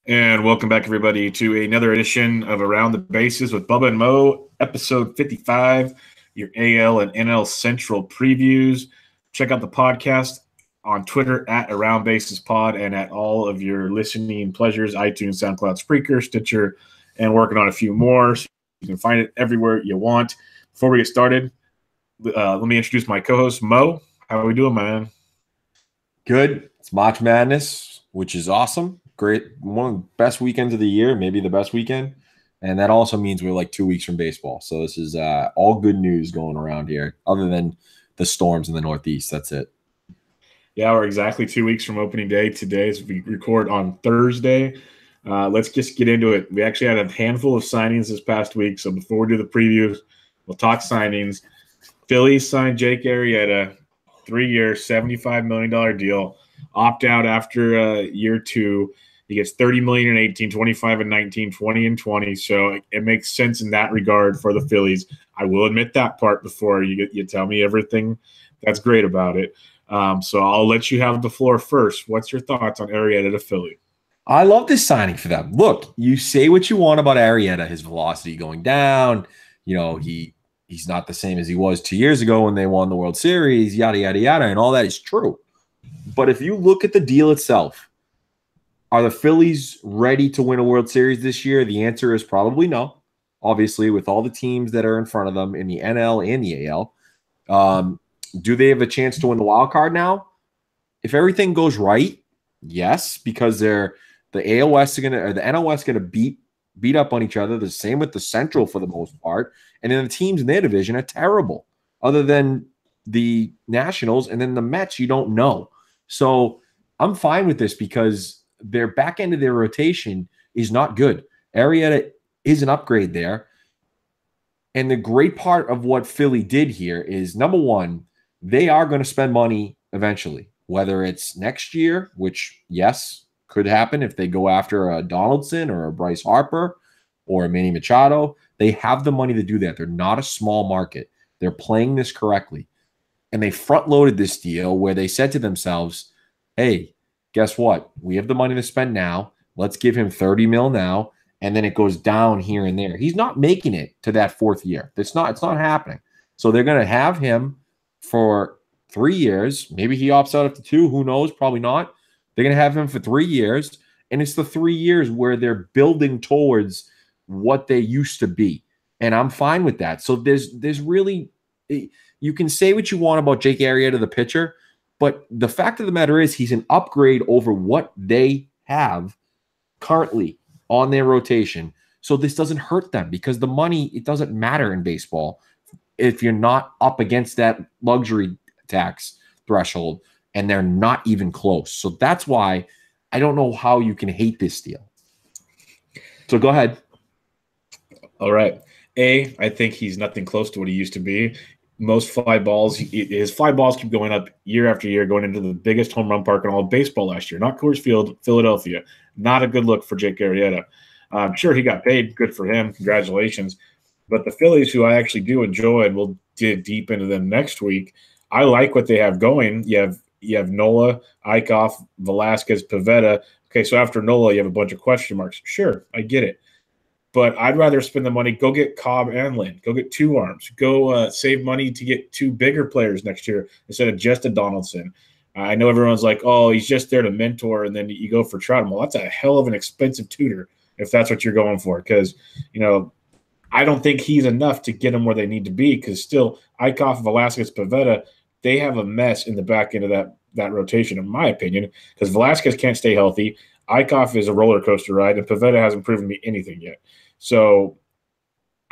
And welcome back, everybody, to another edition of Around the Bases with Bubba and Mo, episode 55, your AL and NL Central previews. Check out the podcast on Twitter at Around Bases Pod and at all of your listening pleasures, iTunes, SoundCloud, Spreaker, Stitcher, and working on a few more. So you can find it everywhere you want. Before we get started, let me introduce my co-host, Mo. How are we doing, man? Good. It's March Madness, which is awesome. Great. One of the best weekends of the year, maybe the best weekend. And that also means we're like 2 weeks from baseball. So this is all good news going around here, other than the storms in the Northeast. That's it. Yeah, we're exactly 2 weeks from opening day today as we record on Thursday. Let's just get into it. We actually had a handful of signings this past week. So before we do the previews, we'll talk signings. Phillies signed Jake Arrieta, 3-year, $75 million deal. Opt out after year two. He gets $30 million in 18, 25 and 19, 20 and 20. So it makes sense in that regard for the Phillies. I will admit that part before you tell me everything that's great about it. So I'll let you have the floor first. What's your thoughts on Arrieta to Philly? I love this signing for them. Look, you say what you want about Arrieta, his velocity going down. You know, he's not the same as he was 2 years ago when they won the World Series, yada, yada, yada, and all that is true. But if you look at the deal itself, are the Phillies ready to win a World Series this year? The answer is probably no. Obviously, with all the teams that are in front of them in the NL and the AL. Do they have a chance to win the wild card now? If everything goes right, yes, because the AL West are or the NL West are gonna beat up on each other. The same with the Central for the most part. And then the teams in their division are terrible, other than the Nationals and then the Mets, you don't know. So I'm fine with this because their back end of their rotation is not good. Arrieta is an upgrade there. And the great part of what Philly did here is, number one, they are going to spend money eventually, whether it's next year, which, yes, could happen if they go after a Donaldson or a Bryce Harper or a Manny Machado. They have the money to do that. They're not a small market. They're playing this correctly. And they front-loaded this deal where they said to themselves, hey, guess what? We have the money to spend now. Let's give him $30 million now, and then it goes down here and there. He's not making it to that fourth year. It's not happening. So they're going to have him for 3 years. Maybe he opts out after 2. Who knows? Probably not. They're going to have him for 3 years, and it's the 3 years where they're building towards what they used to be, and I'm fine with that. So there's really – you can say what you want about Jake Arrieta, the pitcher, but the fact of the matter is he's an upgrade over what they have currently on their rotation. So this doesn't hurt them because the money, it doesn't matter in baseball if you're not up against that luxury tax threshold, and they're not even close. So that's why I don't know how you can hate this deal. So go ahead. All right. I think he's nothing close to what he used to be. Most fly balls, his fly balls keep going up year after year, going into the biggest home run park in all of baseball last year. Not Coors Field, Philadelphia. Not a good look for Jake Arrieta. I'm sure he got paid. Good for him. Congratulations. But the Phillies, who I actually do enjoy, and we'll dig deep into them next week, I like what they have going. You have Nola, Eichhoff, Velasquez, Pivetta. Okay, so after Nola, you have a bunch of question marks. Sure, I get it. But I'd rather spend the money, go get Cobb and Lynn. Go get 2 arms. Go save money to get 2 bigger players next year instead of just a Donaldson. I know everyone's like, oh, he's just there to mentor, and then you go for Trout. Well, that's a hell of an expensive tutor if that's what you're going for, because, I don't think he's enough to get them where they need to be, because still Eichhoff, Velasquez, Pivetta, they have a mess in the back end of that rotation, in my opinion, because Velasquez can't stay healthy. Eichhoff is a roller coaster ride, and Pivetta hasn't proven me anything yet. So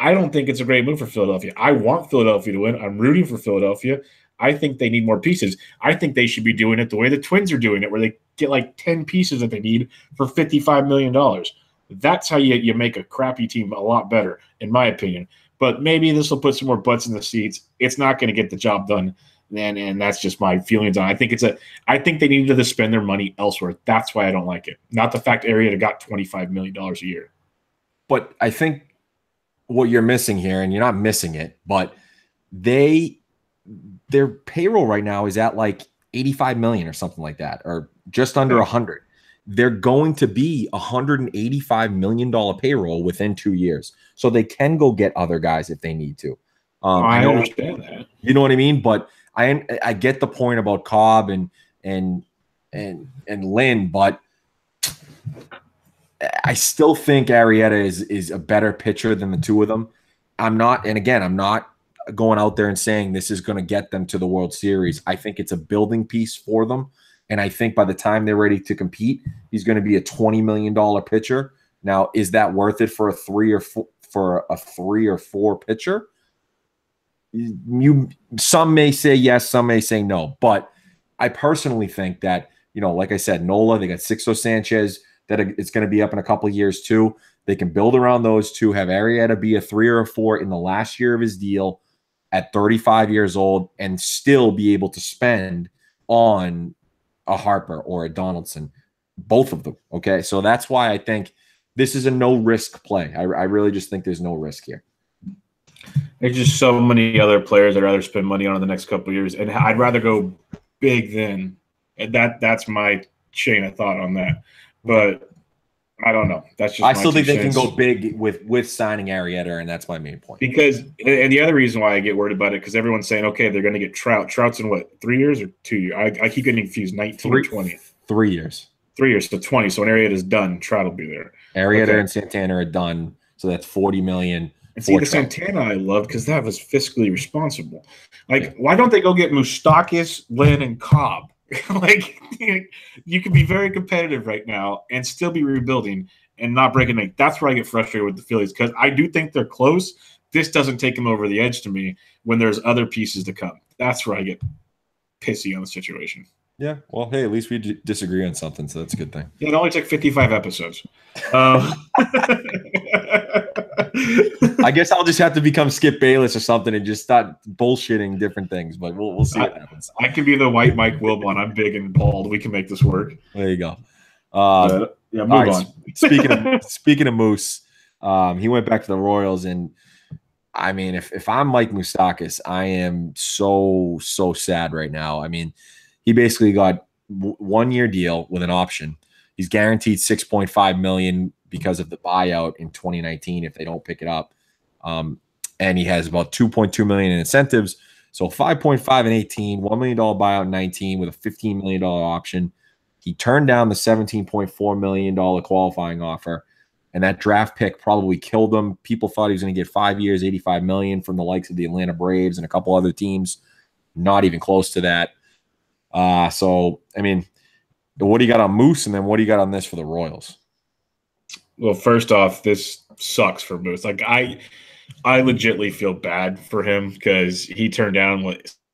I don't think it's a great move for Philadelphia. I want Philadelphia to win. I'm rooting for Philadelphia. I think they need more pieces. I think they should be doing it the way the Twins are doing it, where they get like 10 pieces that they need for $55 million. That's how you make a crappy team a lot better, in my opinion. But maybe this will put some more butts in the seats. It's not going to get the job done. And that's just my feelings on it. I think they needed to spend their money elsewhere. That's why I don't like it. Not the fact Arrieta got $25 million a year. But I think what you're missing here, and you're not missing it, but their payroll right now is at like 85 million or something like that, or just under 100. they're going to be $185 million payroll within 2 years. So they can go get other guys if they need to. I understand that. You know what I mean? But I get the point about Cobb and Lynn, but I still think Arrieta is a better pitcher than the two of them. I'm not going out there and saying this is going to get them to the World Series. I think it's a building piece for them. And I think by the time they're ready to compete, he's going to be a $20 million pitcher. Now, is that worth it for a three or four pitcher? Some may say yes, some may say no. But I personally think that, like I said, Nola, they got Sixto Sanchez, that it's going to be up in a couple of years too. They can build around those two, have Arrieta be a 3 or a 4 in the last year of his deal at 35 years old and still be able to spend on a Harper or a Donaldson, both of them. Okay. So that's why I think this is a no risk play. I really just think there's no risk here. There's just so many other players I'd rather spend money on in the next couple of years. And I'd rather go big than that's my chain of thought on that. But I don't know. That's just I still think they can go big with signing Arrieta, and that's my main point. Because and the other reason why I get worried about it, because everyone's saying, okay, they're going to get Trout. Trout's in what, 3 years or 2 years? I keep getting confused. 19 or 20. 3 years. 3 years, so 20. So when Arrieta's done, Trout will be there. Arrieta and Santana are done, so that's $40 million. And see, the Santana I loved because that was fiscally responsible. Like, why don't they go get Moustakas, Lynn, and Cobb? Like, you can be very competitive right now and still be rebuilding and not breaking it. That's where I get frustrated with the Phillies, because I do think they're close. This doesn't take them over the edge to me when there's other pieces to come. That's where I get pissy on the situation. Yeah, well, hey, at least we disagree on something, so that's a good thing. Yeah, it only took 55 episodes. I guess I'll just have to become Skip Bayless or something and just start bullshitting different things, but we'll see what happens. I can be the white Mike Wilbon. I'm big and bald. We can make this work. There you go. Yeah, move on. Speaking of Moose, he went back to the Royals, and I mean, if I'm Mike Moustakas, I am so sad right now. I mean, he basically got 1 year deal with an option. He's guaranteed $6.5 million because of the buyout in 2019 if they don't pick it up. And he has about $2.2 million in incentives. So 5.5 in 18, $1 million buyout in 19 with a $15 million option. He turned down the $17.4 million qualifying offer, and that draft pick probably killed him. People thought he was going to get 5 years, $85 million from the likes of the Atlanta Braves and a couple other teams. Not even close to that. So, I mean, what do you got on Moose, and then what do you got on this for the Royals? Well, first off, this sucks for Moose. Like, I legitimately feel bad for him because he turned down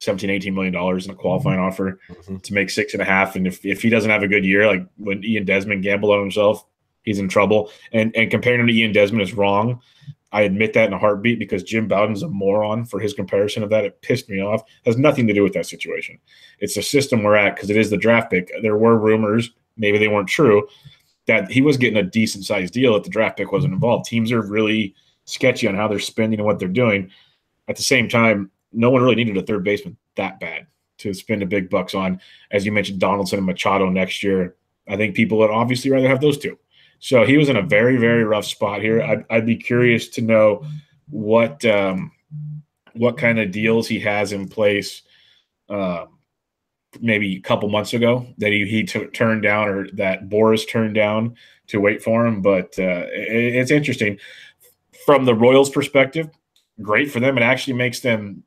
$17-18 million in a qualifying offer to make 6.5. And if he doesn't have a good year, like when Ian Desmond gambled on himself, he's in trouble. And comparing him to Ian Desmond is wrong. I admit that in a heartbeat, because Jim Bowden's a moron for his comparison of that. It pissed me off. It has nothing to do with that situation. It's the system we're at, because it is the draft pick. There were rumors, maybe they weren't true, that he was getting a decent-sized deal if the draft pick wasn't involved. Teams are really sketchy on how they're spending and what they're doing. At the same time, no one really needed a third baseman that bad to spend the big bucks on. As you mentioned, Donaldson and Machado next year. I think people would obviously rather have those two. So he was in a very, very rough spot here. I'd be curious to know what kind of deals he has in place maybe a couple months ago that he turned down, or that Boris turned down to wait for him. But it's interesting. From the Royals' perspective, great for them. It actually makes them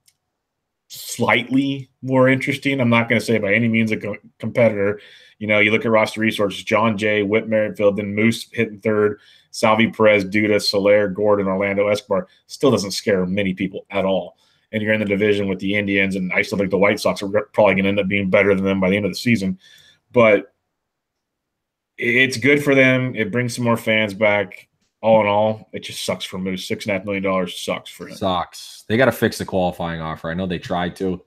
slightly more interesting. I'm not going to say by any means a competitor. You know, you look at roster resources: John Jay, Whit Merrifield, then Moose hitting third, Salvi Perez, Duda, Soler, Gordon, Orlando Escobar. Still doesn't scare many people at all. And you're in the division with the Indians, and I still think the White Sox are probably going to end up being better than them by the end of the season. But it's good for them. It brings some more fans back. All in all, it just sucks for Moose. $6.5 million sucks for him. Sucks. They got to fix the qualifying offer. I know they tried to.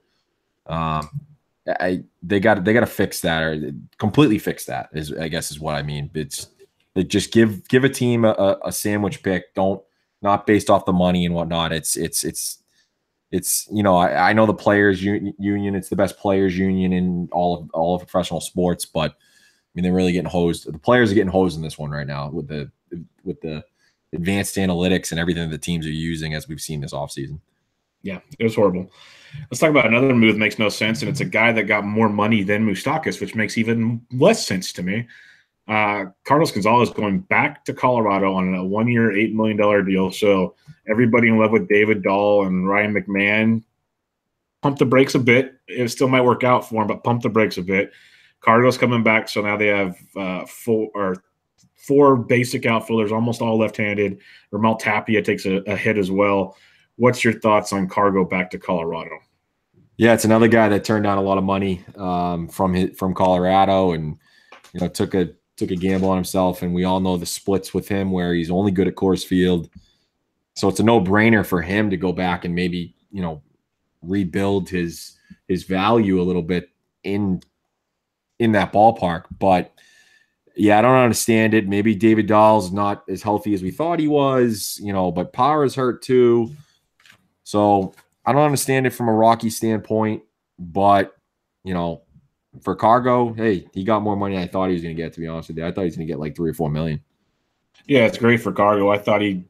They got to fix that, or completely fix that. I guess is what I mean. They just give a team a sandwich pick. Not based off the money and whatnot. It's you know, I know the players union. It's the best players union in all of professional sports, but mean, they're really getting hosed. The players are getting hosed in this one right now with the advanced analytics and everything that the teams are using, as we've seen this offseason. Yeah, it was horrible. Let's talk about another move that makes no sense, and it's a guy that got more money than Moustakas, which makes even less sense to me. Carlos Gonzalez going back to Colorado on a 1-year, $8 million deal. So everybody in love with David Dahl and Ryan McMahon, pump the brakes a bit. It still might work out for him, but pump the brakes a bit. Cargo's coming back, so now they have four basic outfielders, almost all left-handed. Ramal Tapia takes a hit as well. What's your thoughts on Cargo back to Colorado? Yeah, it's another guy that turned down a lot of money from Colorado, and took a gamble on himself. And we all know the splits with him, where he's only good at Coors Field. So it's a no-brainer for him to go back and maybe rebuild his value a little bit in that ballpark. But yeah, I don't understand it. Maybe David Dahl's not as healthy as we thought he was, but Power is hurt too. So I don't understand it from a Rocky standpoint, but for Cargo, hey, he got more money than I thought he was going to get, to be honest with you. I thought he was going to get like $3 or $4 million. Yeah, it's great for Cargo. I thought I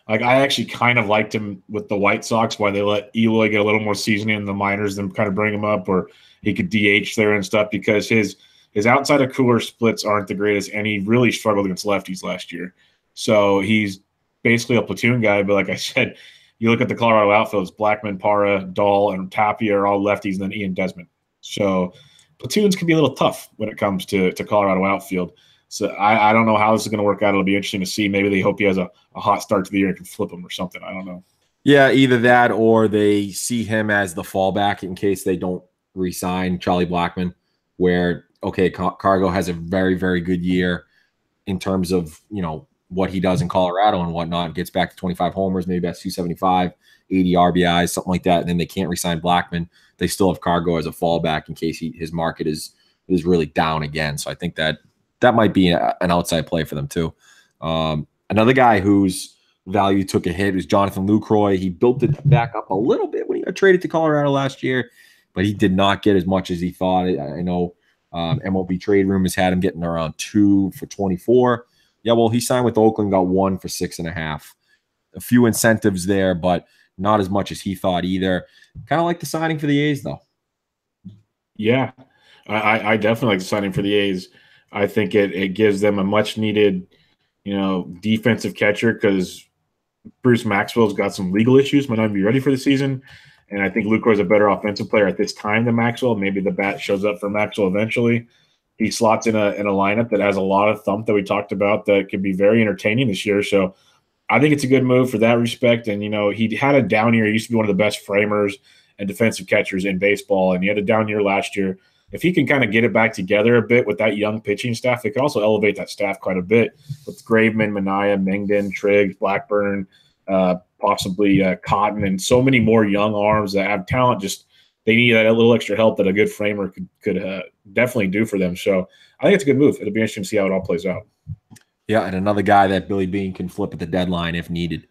actually kind of liked him with the White Sox, why they let Eloy get a little more seasoning in the minors than kind of bring him up, or he could DH there and stuff, because his outside of cooler splits aren't the greatest, and he really struggled against lefties last year. So he's basically a platoon guy, but like I said, you look at the Colorado outfields, Blackman, Parra, Dahl, and Tapia are all lefties, and then Ian Desmond. So platoons can be a little tough when it comes to Colorado outfield. So I don't know how this is going to work out. It'll be interesting to see. Maybe they hope he has a hot start to the year and can flip him or something. I don't know. Yeah, either that or they see him as the fallback in case they don't re-sign Charlie Blackman, where, okay, Cargo has a very, very good year in terms of, what he does in Colorado and whatnot, gets back to 25 homers, maybe that's 275, 80 RBIs, something like that. And then they can't re-sign Blackman. They still have Cargo as a fallback in case his market is really down again. So I think that might be an outside play for them too. Another guy whose value took a hit was Jonathan Lucroy. He built it back up a little bit when he got traded to Colorado last year, but he did not get as much as he thought. I know MLB Trade Room has had him getting around 2 for 24. Yeah, well, he signed with Oakland, got 1 for 6.5. A few incentives there, but not as much as he thought either. Kind of like the signing for the A's, though. Yeah, I definitely like the signing for the A's. I think it gives them a much-needed, defensive catcher, because Bruce Maxwell's got some legal issues, might not be ready for the season. And I think Lucroy is a better offensive player at this time than Maxwell. Maybe the bat shows up for Maxwell eventually. He slots in a lineup that has a lot of thump that we talked about that could be very entertaining this year. So I think it's a good move for that respect. And, he had a down year. He used to be one of the best framers and defensive catchers in baseball, and he had a down year last year. If he can kind of get it back together a bit with that young pitching staff, it could also elevate that staff quite a bit with Graveman, Minaya, Mengden, Triggs, Blackburn, possibly Cotton, and so many more young arms that have talent. Just they need a little extra help that a good framer could definitely do for them. So I think it's a good move. It'll be interesting to see how it all plays out. Yeah, and another guy that Billy Beane can flip at the deadline if needed.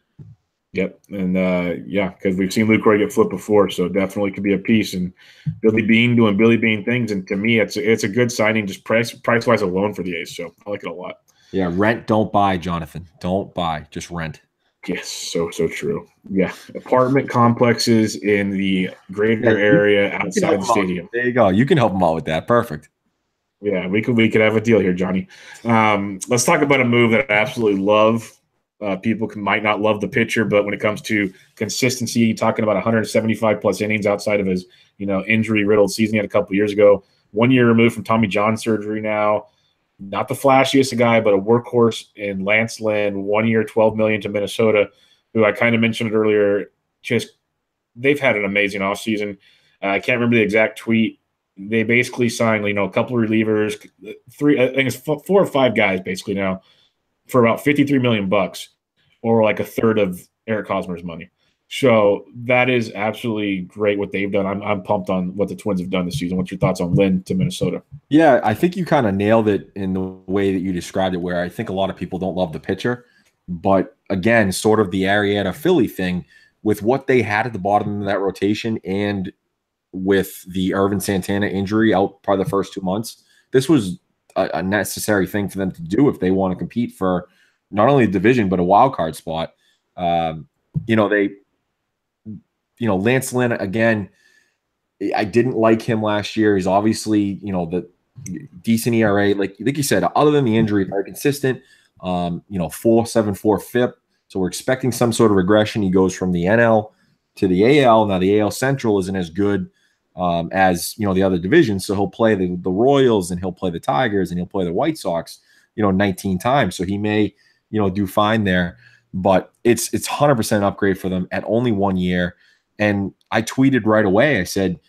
Yep, and because we've seen Lucroy get flipped before, so it definitely could be a piece. And Billy Beane doing Billy Beane things, and to me, it's a good signing, just price-wise alone for the A's. So I like it a lot. Yeah, rent, don't buy, Jonathan. Don't buy, just rent. Yes, so true. Yeah, apartment complexes in the greater area outside the stadium. There you go. You can help them out with that. Perfect. Yeah, we could have a deal here, Johnny. Let's talk about a move that I absolutely love. People might not love the pitcher, but when it comes to consistency, talking about 175 plus innings outside of his injury-riddled season he had a couple years ago. 1 year removed from Tommy John surgery now. Not the flashiest guy, but a workhorse in Lance Lynn. 1 year, $12 million to Minnesota, who I kind of mentioned it earlier. They've had an amazing offseason. I can't remember the exact tweet. They basically signed, a couple of relievers, I think it's 4 or 5 guys basically now for about $53 million, or like a third of Eric Hosmer's money. So that is absolutely great what they've done. I'm pumped on what the Twins have done this season. What's your thoughts on Lynn to Minnesota? Yeah, I think you kind of nailed it in the way that you described it, where I think a lot of people don't love the pitcher. But again, sort of the Arrieta Philly thing with what they had at the bottom of that rotation, and with the Herman Santana injury out probably the first 2 months, this was a necessary thing for them to do if they want to compete for not only a division but a wild card spot. Lance Lynn, again, I didn't like him last year. He's obviously, the decent ERA. Like you said, other than the injury, very consistent. 4.74 FIP. So we're expecting some sort of regression. He goes from the NL to the AL. Now the AL Central isn't as good as the other divisions. So he'll play the Royals, and he'll play the Tigers, and he'll play the White Sox, 19 times. So he may, do fine there. But it's 100% upgrade for them at only 1 year. And I tweeted right away. I said,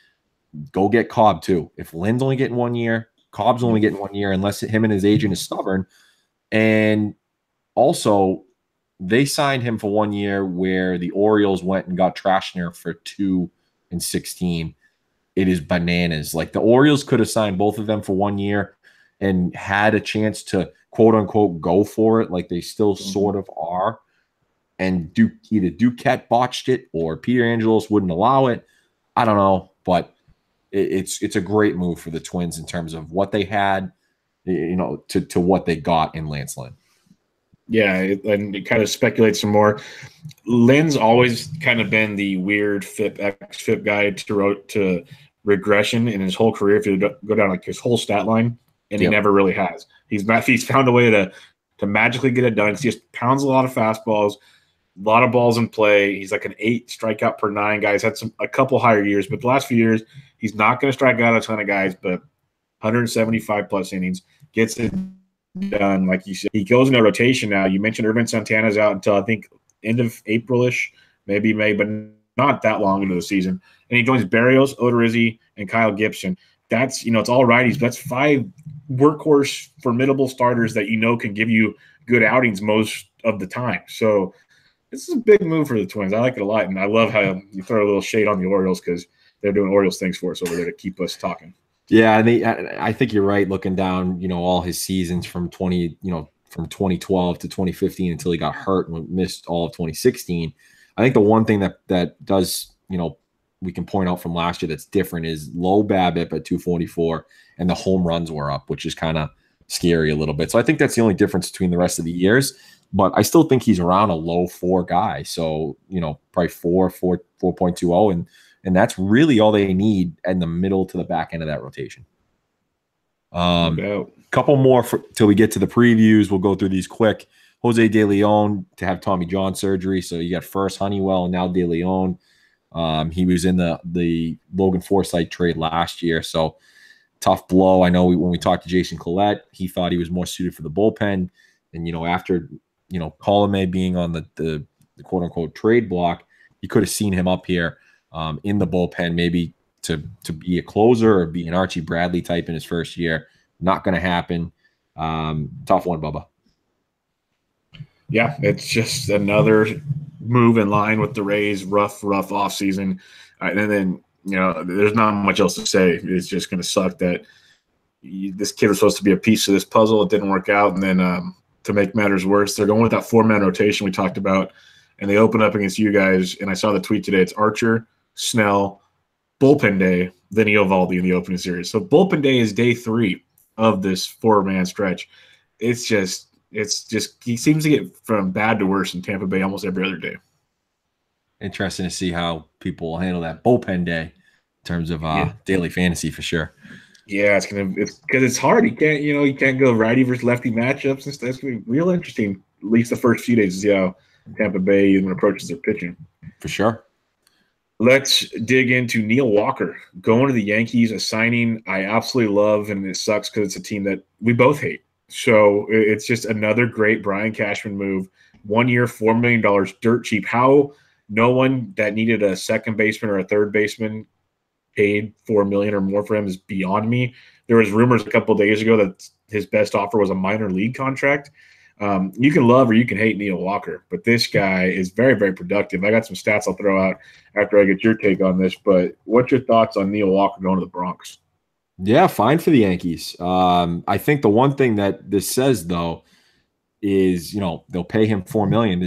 go get Cobb too. If Lynn's only getting 1 year, Cobb's only getting 1 year, unless him and his agent is stubborn. And also, they signed him for 1 year where the Orioles went and got Trashner for 2 and 16. It is bananas. Like, the Orioles could have signed both of them for 1 year and had a chance to, quote unquote, go for it, like they still sort of are. And either Duquette botched it or Peter Angelos wouldn't allow it. I don't know, but it's a great move for the Twins in terms of what they had, to what they got in Lance Lynn. Yeah, and it kind of speculates some more. Lynn's always kind of been the weird FIP, XFIP guy to regression in his whole career. If you go down like his whole stat line, and he never really has. He's found a way to magically get it done. He just pounds a lot of fastballs, a lot of balls in play. He's like an 8 strikeout per 9 guy. He's had a couple higher years, but the last few years, he's not going to strike out a ton of guys, but 175 plus innings, gets it done. Like you said, he goes in a rotation now. You mentioned Herman Santana's out until I think end of April-ish, maybe May, but not that long into the season. And he joins Berrios, Odorizzi, and Kyle Gibson. That's, it's all righties. That's 5 workhorse, formidable starters that can give you good outings most of the time. So this is a big move for the Twins. I like it a lot, and I love how you throw a little shade on the Orioles because they're doing Orioles things for us over there to keep us talking. Yeah, and I think you're right. Looking down, all his seasons from 2012 to 2015 until he got hurt and missed all of 2016. I think the one thing that does, we can point out from last year that's different is low BABIP at 244, and the home runs were up, which is kind of scary a little bit. So I think that's the only difference between the rest of the years. But I still think he's around a low 4 guy. So, probably 4.20, and that's really all they need in the middle to the back end of that rotation. Couple more till we get to the previews. We'll go through these quick. Jose De Leon to have Tommy John surgery. So you got first Honeywell and now De Leon. He was in the Logan Forsythe trade last year. So tough blow. I know when we talked to Jason Collette, he thought he was more suited for the bullpen. And, after, Colomé being on the quote unquote trade block, you could have seen him up here in the bullpen, maybe to be a closer or be an Archie Bradley type in his first year. Not going to happen. Tough one, Bubba. Yeah, it's just another move in line with the Rays' rough offseason. And then, there's not much else to say. It's just going to suck that this kid was supposed to be a piece of this puzzle. It didn't work out. And then to make matters worse, they're going with that 4-man rotation we talked about. And they open up against you guys. And I saw the tweet today. It's Archer, Snell, bullpen day, then Eovaldi in the opening series. So bullpen day is day 3 of this 4-man stretch. It's just he seems to get from bad to worse in Tampa Bay almost every other day. Interesting to see how people will handle that bullpen day in terms of daily fantasy for sure. Yeah, it's because it's hard. You can't go righty versus lefty matchups and stuff. It's gonna be real interesting, at least the first few days, to see how Tampa Bay even approaches their pitching. For sure. Let's dig into Neil Walker going to the Yankees, a signing I absolutely love, and it sucks because it's a team that we both hate. So it's just another great Brian Cashman move. 1 year, $4 million, dirt cheap. How no one that needed a second baseman or a third baseman paid $4 million or more for him is beyond me. There was rumors a couple of days ago that his best offer was a minor league contract. You can love or you can hate Neil Walker, but this guy is very, very productive. I got some stats I'll throw out after I get your take on this, but what's your thoughts on Neil Walker going to the Bronx? Yeah, fine for the Yankees. I think the one thing that this says, though, is, they'll pay him $4 million.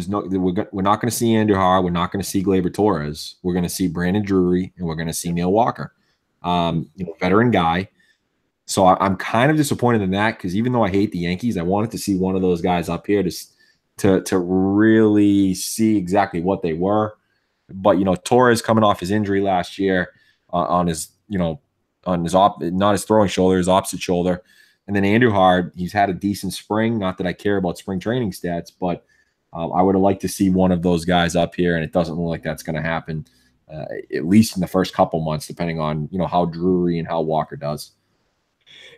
We're not going to see Andujar. We're not going to see Gleyber Torres. We're going to see Brandon Drury, and we're going to see Neil Walker. Veteran guy. So I'm kind of disappointed in that because even though I hate the Yankees, I wanted to see one of those guys up here to really see exactly what they were. But Torres coming off his injury last year on his not his throwing shoulder, his opposite shoulder, and then Andujar, he's had a decent spring. Not that I care about spring training stats, but I would have liked to see one of those guys up here, and it doesn't look like that's going to happen, at least in the first couple months, depending on how Drury and how Walker does.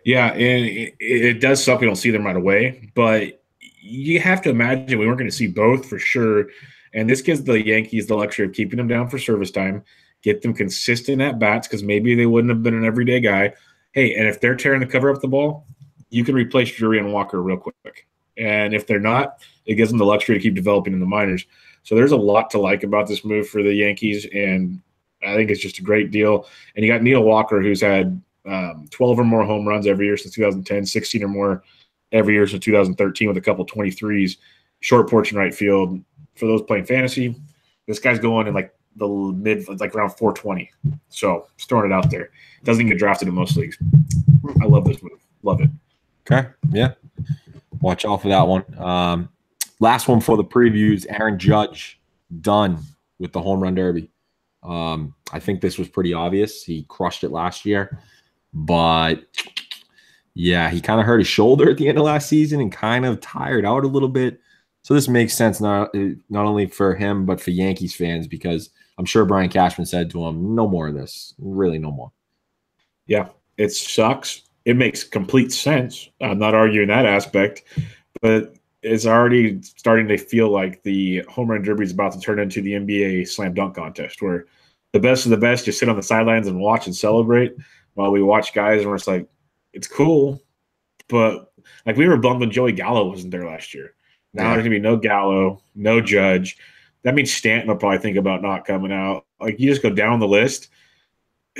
Yeah, and it does suck we don't see them right away, but you have to imagine we weren't going to see both for sure. And this gives the Yankees the luxury of keeping them down for service time, get them consistent at bats because maybe they wouldn't have been an everyday guy. Hey, and if they're tearing the cover up the ball, you can replace Drury and Walker real quick. And if they're not, it gives them the luxury to keep developing in the minors. So there's a lot to like about this move for the Yankees, and I think it's just a great deal. And you got Neil Walker, who's had 12 or more home runs every year since 2010, 16 or more every year since 2013 with a couple 23s, short porch in right field. For those playing fantasy, this guy's going in like the mid, like around 420. So just throwing it out there. Doesn't get drafted in most leagues. I love this move. Love it. Okay. Yeah. Watch out for that one. Last one for the previews, Aaron Judge done with the home run derby. I think this was pretty obvious. He crushed it last year. But, yeah, he kind of hurt his shoulder at the end of last season and kind of tired out a little bit. So this makes sense not only for him but for Yankees fans because I'm sure Brian Cashman said to him, no more of this. Really no more. Yeah, it sucks. It makes complete sense. I'm not arguing that aspect. But it's already starting to feel like the home run derby is about to turn into the NBA slam dunk contest where the best of the best just sit on the sidelines and watch and celebrate while we watch guys and we're just like, it's cool. But like we were bummed when Joey Gallo wasn't there last year. Now there's going to be no Gallo, no Judge. That means Stanton will probably think about not coming out. Like you just go down the list.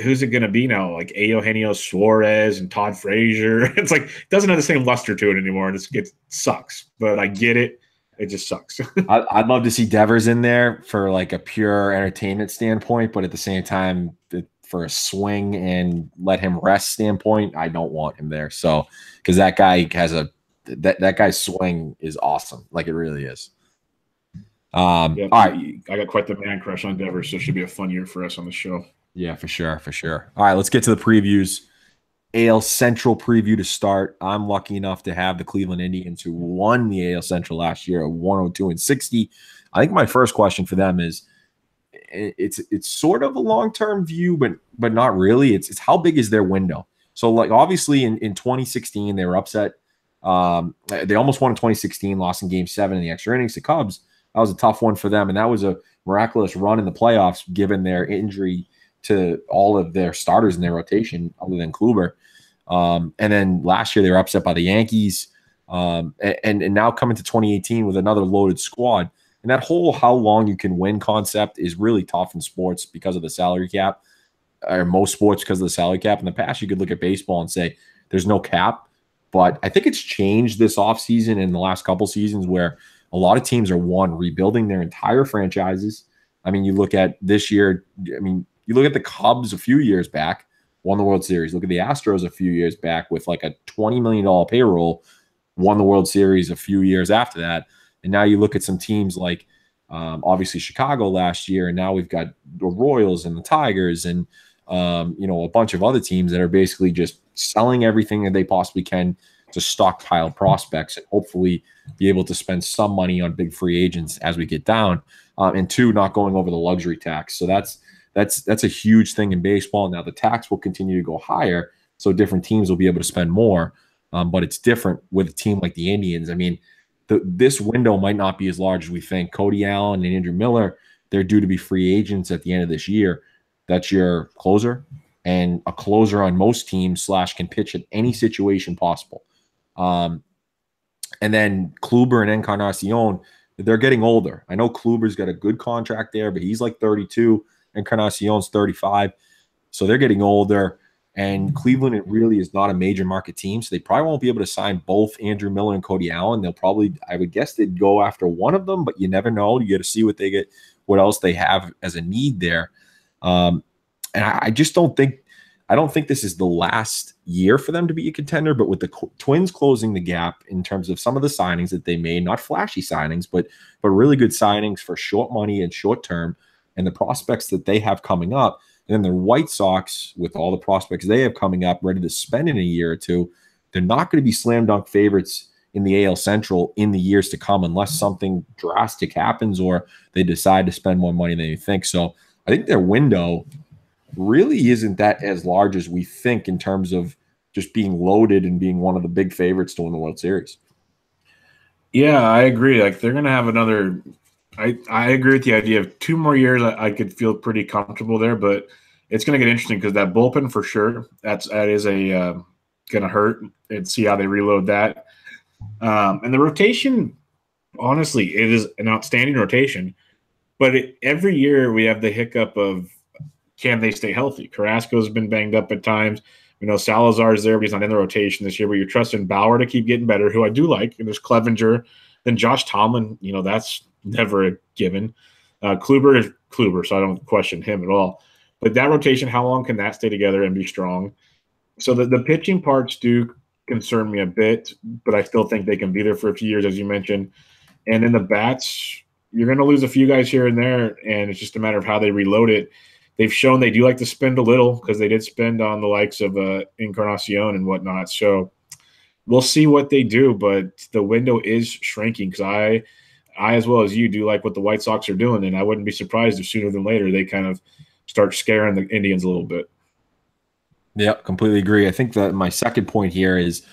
Who's it going to be now? Like Eugenio Suarez and Todd Frazier. It's like it doesn't have the same luster to it anymore. And it sucks. But I get it. It just sucks. I'd love to see Devers in there for like a pure entertainment standpoint, but at the same time, for a swing and let him rest standpoint, I don't want him there. So because that guy has that guy's swing is awesome. Like it really is. All right. I got quite the man crush on Devers, so it should be a fun year for us on the show. Yeah, for sure, for sure. All right, let's get to the previews. AL Central preview to start. I'm lucky enough to have the Cleveland Indians, who won the AL Central last year at 102-60. I think my first question for them is, it's sort of a long-term view, but not really. It's how big is their window? So, like, obviously in 2016, they were upset. They almost won in 2016, lost in Game 7 in the extra innings to Cubs. That was a tough one for them, and that was a miraculous run in the playoffs given their injury to all of their starters in their rotation other than Kluber. And then last year they were upset by the Yankees. And now coming to 2018 with another loaded squad. And that whole how long you can win concept is really tough in sports because of the salary cap, or most sports because of the salary cap. In the past, you could look at baseball and say there's no cap. But I think it's changed this offseason in the last couple seasons where a lot of teams are, rebuilding their entire franchises. I mean, you look at this year, you look at the Cubs a few years back, won the World Series. Look at the Astros a few years back with like a $20 million payroll, won the World Series a few years after that. And now you look at some teams like obviously Chicago last year, and now we've got the Royals and the Tigers and a bunch of other teams that are basically just selling everything that they possibly can to stockpile prospects and hopefully be able to spend some money on big free agents as we get down. And two, not going over the luxury tax. So that's a huge thing in baseball. Now the tax will continue to go higher, so different teams will be able to spend more. But it's different with a team like the Indians. I mean, this window might not be as large as we think. Cody Allen and Andrew Miller, they're due to be free agents at the end of this year. That's your closer, and a closer on most teams / can pitch in any situation possible. And then Kluber and Encarnacion, they're getting older. I know Kluber's got a good contract there, but he's like 32. Encarnacion's 35. So they're getting older. And Cleveland, it really is not a major market team. So they probably won't be able to sign both Andrew Miller and Cody Allen. They'll probably, I would guess they'd go after one of them, but you never know. You got to see what they get, what else they have as a need there. And I just don't think, I don't think this is the last year for them to be a contender, but with the Twins closing the gap in terms of some of the signings that they made, not flashy signings, but really good signings for short money and short term, and the prospects that they have coming up. And then the White Sox, with all the prospects they have coming up, ready to spend in a year or two, they're not going to be slam dunk favorites in the AL Central in the years to come unless something drastic happens or they decide to spend more money than you think. So I think their window really isn't that as large as we think in terms of just being loaded and being one of the big favorites to win the World Series. Yeah, I agree. Like they're going to have another. I agree with the idea of 2 more years. I could feel pretty comfortable there, but it's going to get interesting because that bullpen for sure. That is a going to hurt, and see how they reload that. And the rotation, honestly, it is an outstanding rotation. But every year we have the hiccup of can they stay healthy? Carrasco's been banged up at times. You know, Salazar's there, but he's not in the rotation this year. But you're trusting Bauer to keep getting better, who I do like. And there's Clevenger. Then Josh Tomlin, you know, that's never a given. Kluber is Kluber, so I don't question him at all. But that rotation, how long can that stay together and be strong? So the pitching parts do concern me a bit, but I still think they can be there for a few years, as you mentioned. And then the bats, you're going to lose a few guys here and there, and it's just a matter of how they reload it. They've shown they do like to spend a little because they did spend on the likes of Encarnacion and whatnot. So we'll see what they do, but the window is shrinking because I, as well as you, do like what the White Sox are doing, and I wouldn't be surprised if sooner than later they kind of start scaring the Indians a little bit. Yeah, completely agree. I think that my second point here is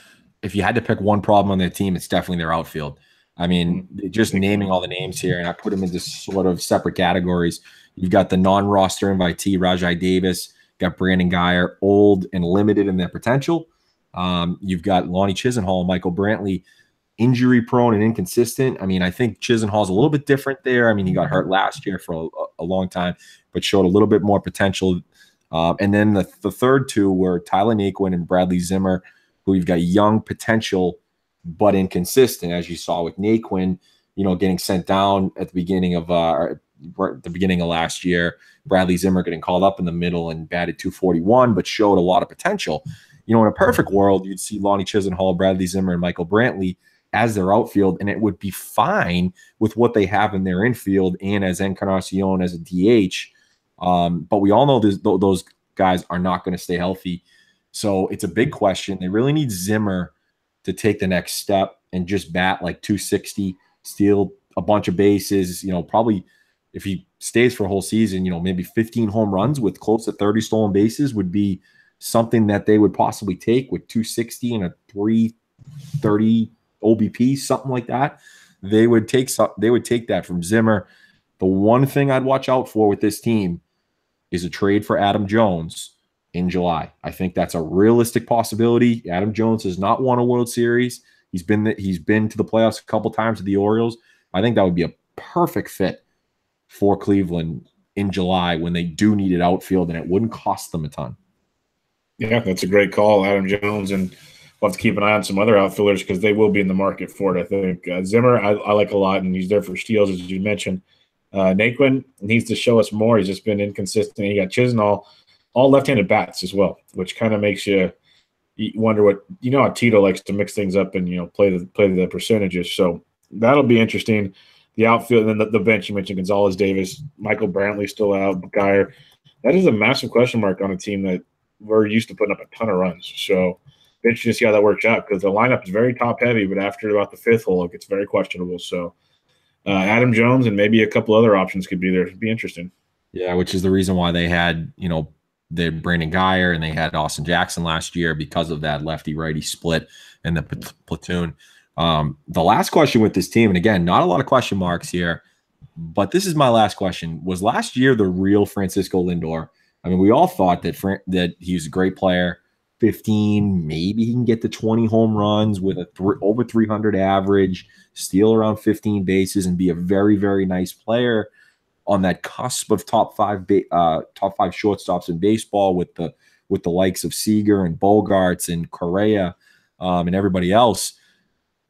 if you had to pick one problem on their team, it's definitely their outfield. I mean, just naming all the names here, and I put them into sort of separate categories. You've got the non-roster invitee, Rajai Davis, got Brandon Guyer, old and limited in their potential. You've got Lonnie Chisenhall, Michael Brantley, injury-prone and inconsistent. I mean, I think Chisenhall's a little bit different there. I mean, he got hurt last year for a long time, but showed a little bit more potential. And then the third two were Tyler Naquin and Bradley Zimmer, who you've got young potential but inconsistent, as you saw with Naquin, you know, getting sent down at the beginning of last year. Bradley Zimmer getting called up in the middle and batted 241, but showed a lot of potential. You know, in a perfect world, you'd see Lonnie Chisenhall, Bradley Zimmer, and Michael Brantley as their outfield, and it would be fine with what they have in their infield and as Encarnacion as a DH. But we all know those guys are not going to stay healthy. So it's a big question. They really need Zimmer to take the next step and just bat like 260, steal a bunch of bases, you know, probably if he stays for a whole season, you know, maybe 15 home runs with close to 30 stolen bases would be something that they would possibly take with 260 and a 330 OBP, something like that. They would take that from Zimmer. The one thing I'd watch out for with this team is a trade for Adam Jones in July. I think that's a realistic possibility. Adam Jones has not won a World Series. He's been to the playoffs a couple times with the Orioles. I think that would be a perfect fit for Cleveland in July when they do need it outfield, and it wouldn't cost them a ton. Yeah, that's a great call, Adam Jones, and we'll have to keep an eye on some other outfielders because they will be in the market for it, I think. Zimmer, I like a lot, and he's there for steals, as you mentioned. Naquin needs to show us more. He's just been inconsistent. You got Chisenhall, all left-handed bats as well, which kind of makes you wonder what – you know how Tito likes to mix things up and, you know, play the percentages. So that'll be interesting. The outfield, and then the bench, you mentioned Gonzalez, Davis, Michael Brantley still out, Guyer. That is a massive question mark on a team that we're used to putting up a ton of runs. So interesting to see how that works out because the lineup is very top-heavy, but after about the fifth hole, it gets very questionable. So Adam Jones and maybe a couple other options could be there. It'd be interesting. Yeah, which is the reason why they had, you know, the Brandon Guyer and they had Austin Jackson last year because of that lefty-righty split in the platoon. The last question with this team, and again, not a lot of question marks here, but this is my last question. Was last year the real Francisco Lindor? I mean, we all thought that he was a great player, 15, maybe he can get to 20 home runs with over 300 average, steal around 15 bases, and be a very, very nice player on that cusp of top five shortstops in baseball with the likes of Seager and Bogarts and Correa and everybody else.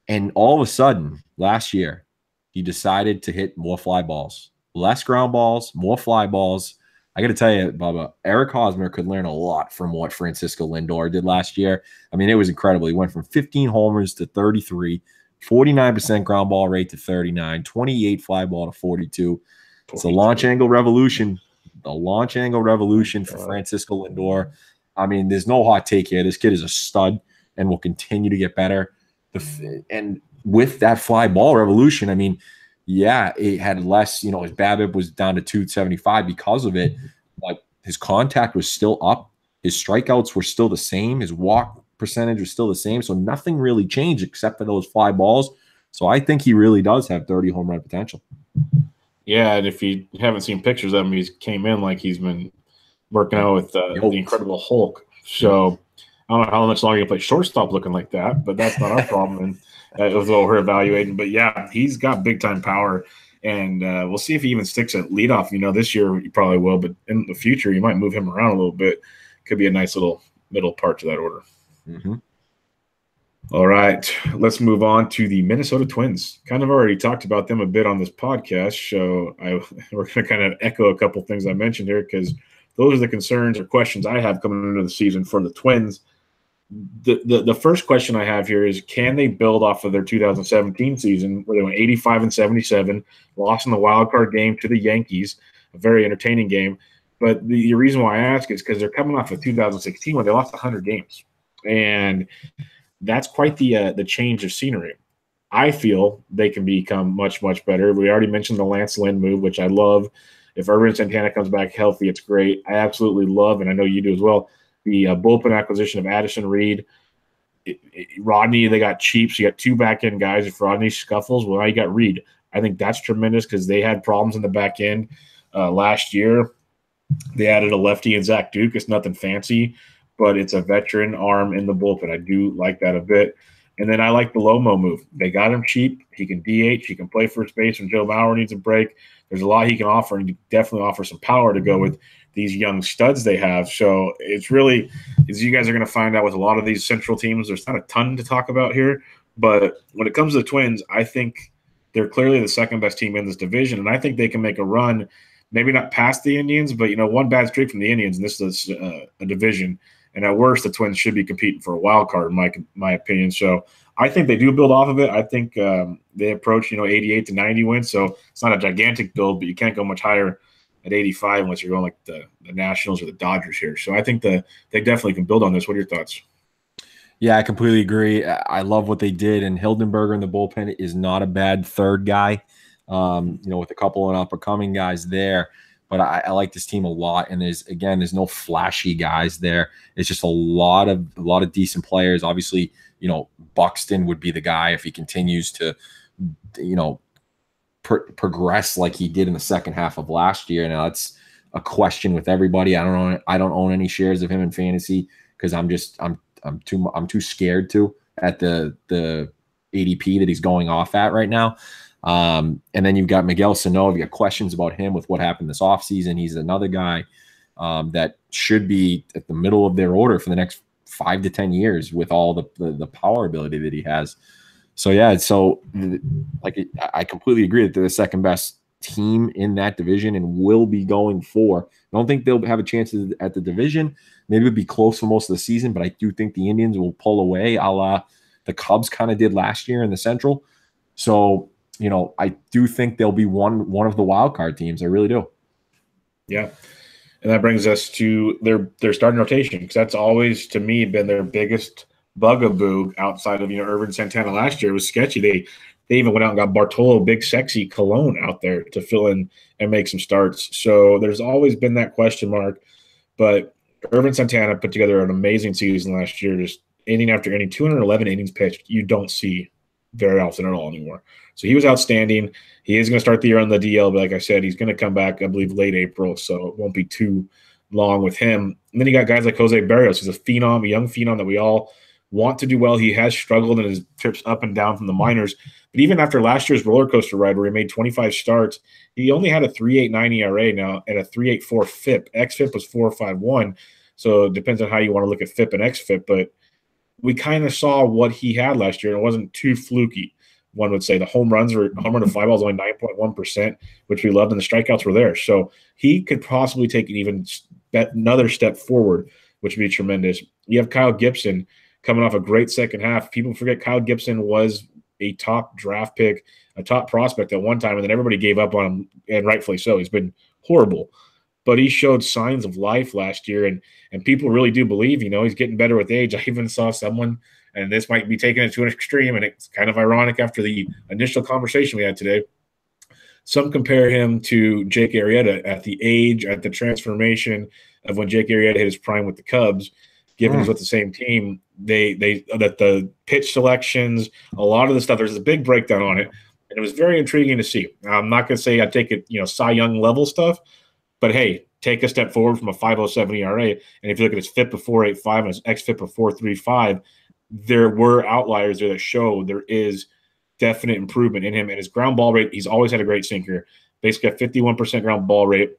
And all of a sudden, last year, he decided to hit more fly balls, less ground balls, more fly balls. I got to tell you, Bubba, Eric Hosmer could learn a lot from what Francisco Lindor did last year. I mean, it was incredible. He went from 15 homers to 33, 49% ground ball rate to 39, 28 fly ball to 42. It's a launch angle revolution. The launch angle revolution for Francisco Lindor. I mean, there's no hot take here. This kid is a stud and will continue to get better. And with that fly ball revolution, I mean, yeah, it had less, his BABIP was down to 275 because of it. Like, his contact was still up. His strikeouts were still the same. His walk percentage was still the same. So nothing really changed except for those fly balls. So I think he really does have 30 home run potential. Yeah, and if you haven't seen pictures of him, he came in like he's been working out with the Incredible Hulk. So I don't know how much longer you play shortstop looking like that, but that's not our problem. And that was what we're evaluating. But yeah, he's got big time power, and we'll see if he even sticks at leadoff. This year he probably will, but in the future you might move him around a little bit. Could be a nice little middle part to that order. Mm-hmm. All right, let's move on to the Minnesota Twins. Kind of already talked about them a bit on this podcast, so we're going to kind of echo a couple things I mentioned here because those are the concerns or questions I have coming into the season for the Twins. The first question I have here is, can they build off of their 2017 season where they went 85-77, lost in the wild card game to the Yankees, a very entertaining game. But the reason why I ask is because they're coming off of 2016 where they lost 100 games. And that's quite the change of scenery. I feel they can become much, much better. We already mentioned the Lance Lynn move, which I love. If Herman Santana comes back healthy, it's great. I absolutely love, and I know you do as well, the bullpen acquisition of Addison Reed. Rodney, they got cheap, so you got two back-end guys. If Rodney scuffles, well, now you got Reed. I think that's tremendous because they had problems in the back end last year. They added a lefty in Zach Duke. It's nothing fancy, but it's a veteran arm in the bullpen. I do like that a bit. And then I like the Lomo move. They got him cheap. He can DH. He can play first base when Joe Mauer needs a break. There's a lot he can offer, and he definitely offers some power to go with these young studs they have. So it's really, as you guys are going to find out with a lot of these central teams, there's not a ton to talk about here. But when it comes to the Twins, I think they're clearly the second best team in this division, and I think they can make a run, maybe not past the Indians, but, one bad streak from the Indians, and this is a division. And at worst, the Twins should be competing for a wild card, in my opinion. So I think they do build off of it. I think they approach, 88 to 90 wins. So it's not a gigantic build, but you can't go much higher at 85 unless you're going like the Nationals or the Dodgers here. So I think they definitely can build on this. What are your thoughts? Yeah, I completely agree. I love what they did. And Hildenberger in the bullpen is not a bad third guy, with a couple of up-and-coming guys there. But I like this team a lot, and there's no flashy guys there. It's just a lot of decent players. Obviously, Buxton would be the guy if he continues to, progress like he did in the second half of last year. Now that's a question with everybody. I don't own any shares of him in fantasy because I'm too scared to at the ADP that he's going off at right now. And then you've got Miguel Sano. You got questions about him with what happened this offseason. He's another guy that should be at the middle of their order for the next 5 to 10 years with all the power ability that he has. So, yeah, I completely agree that they're the second best team in that division and will be going for. I don't think they'll have a chance at the division. Maybe it'll be close for most of the season, but I do think the Indians will pull away a la the Cubs kind of did last year in the Central. So, I do think they'll be one of the wild card teams. I really do. Yeah. And that brings us to their starting rotation, because that's always, to me, been their biggest bugaboo outside of, Herman Santana last year. It was sketchy. They even went out and got Bartolo Big Sexy Colon out there to fill in and make some starts. So there's always been that question mark. But Herman Santana put together an amazing season last year, just inning after inning, 211 innings pitched. You don't see very often at all anymore. So he was outstanding. He is going to start the year on the DL, but like I said, he's going to come back, I believe, late April, so it won't be too long with him. And then you got guys like Jose Barrios, who's a young phenom that we all want to do well. He has struggled in his trips up and down from the minors, but even after last year's roller coaster ride where he made 25 starts, he only had a 3.89 ERA now and a 3.84 FIP. XFIP was 4.51, so it depends on how you want to look at FIP and XFIP, but we kind of saw what he had last year, and it wasn't too fluky. one would say. The home run to fly ball is only 9.1%, which we loved, and the strikeouts were there. So he could possibly take another step forward, which would be tremendous. You have Kyle Gibson coming off a great second half. People forget Kyle Gibson was a top draft pick, a top prospect at one time, and then everybody gave up on him, and rightfully so. He's been horrible. But he showed signs of life last year, and people really do believe, he's getting better with age. I even saw someone, and this might be taking it to an extreme, and it's kind of ironic after the initial conversation we had today. Some compare him to Jake Arrieta at the age, at the transformation of when Jake Arrieta hit his prime with the Cubs. Given he's with the same team, that the pitch selections, a lot of the stuff, there's a big breakdown on it, and it was very intriguing to see. I'm not going to say I take it, Cy Young level stuff, but hey, take a step forward from a 5.07 ERA, and if you look at his FIP of 4.85 and his xFIP of 4.35, there were outliers there that show there is definite improvement in him. And his ground ball rate, he's always had a great sinker, basically a 51% ground ball rate.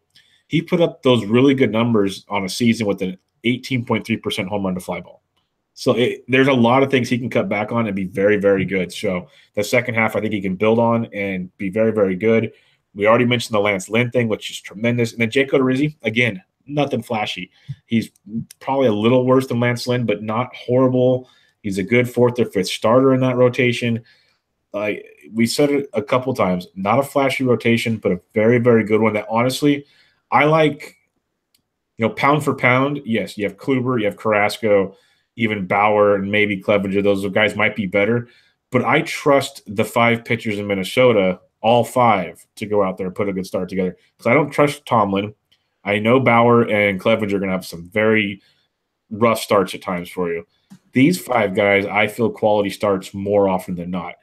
He put up those really good numbers on a season with an 18.3% home run to fly ball. So there's a lot of things he can cut back on and be very, very good. So the second half, I think he can build on and be very, very good. We already mentioned the Lance Lynn thing, which is tremendous. And then Jake Odorizzi, again, nothing flashy. He's probably a little worse than Lance Lynn, but not horrible. He's a good fourth or fifth starter in that rotation. We said it a couple times, not a flashy rotation, but a very, very good one that honestly I like. Pound for pound, yes, you have Kluber, you have Carrasco, even Bauer, and maybe Clevenger. Those guys might be better. But I trust the 5 pitchers in Minnesota, all 5, to go out there and put a good start together. Because I don't trust Tomlin. I know Bauer and Clevenger are going to have some very rough starts at times for you. These 5 guys, I feel quality starts more often than not.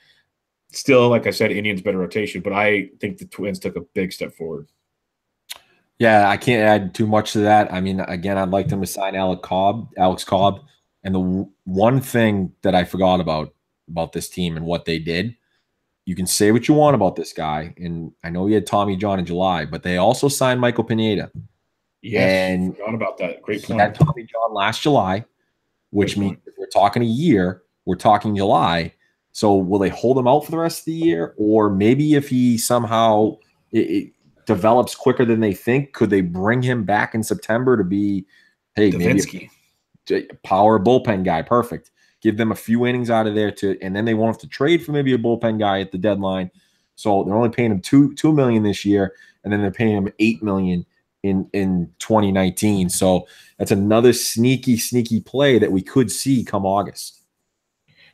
Still, like I said, Indians better rotation, but I think the Twins took a big step forward. Yeah, I can't add too much to that. I mean, again, I'd like them to sign Alex Cobb. And the one thing that I forgot about this team and what they did, you can say what you want about this guy, and I know he had Tommy John in July, but they also signed Michael Pineda. Yes, and forgot about that. Great point. He had Tommy John last July, which means if we're talking a year, we're talking July. So will they hold him out for the rest of the year? Or maybe if he somehow it develops quicker than they think, could they bring him back in September to be, hey, Davinsky, maybe a power bullpen guy? Perfect. Give them a few innings out of there and then they won't have to trade for maybe a bullpen guy at the deadline. So they're only paying him $2 million this year, and then they're paying him $8 million in 2019. So that's another sneaky play that we could see come August.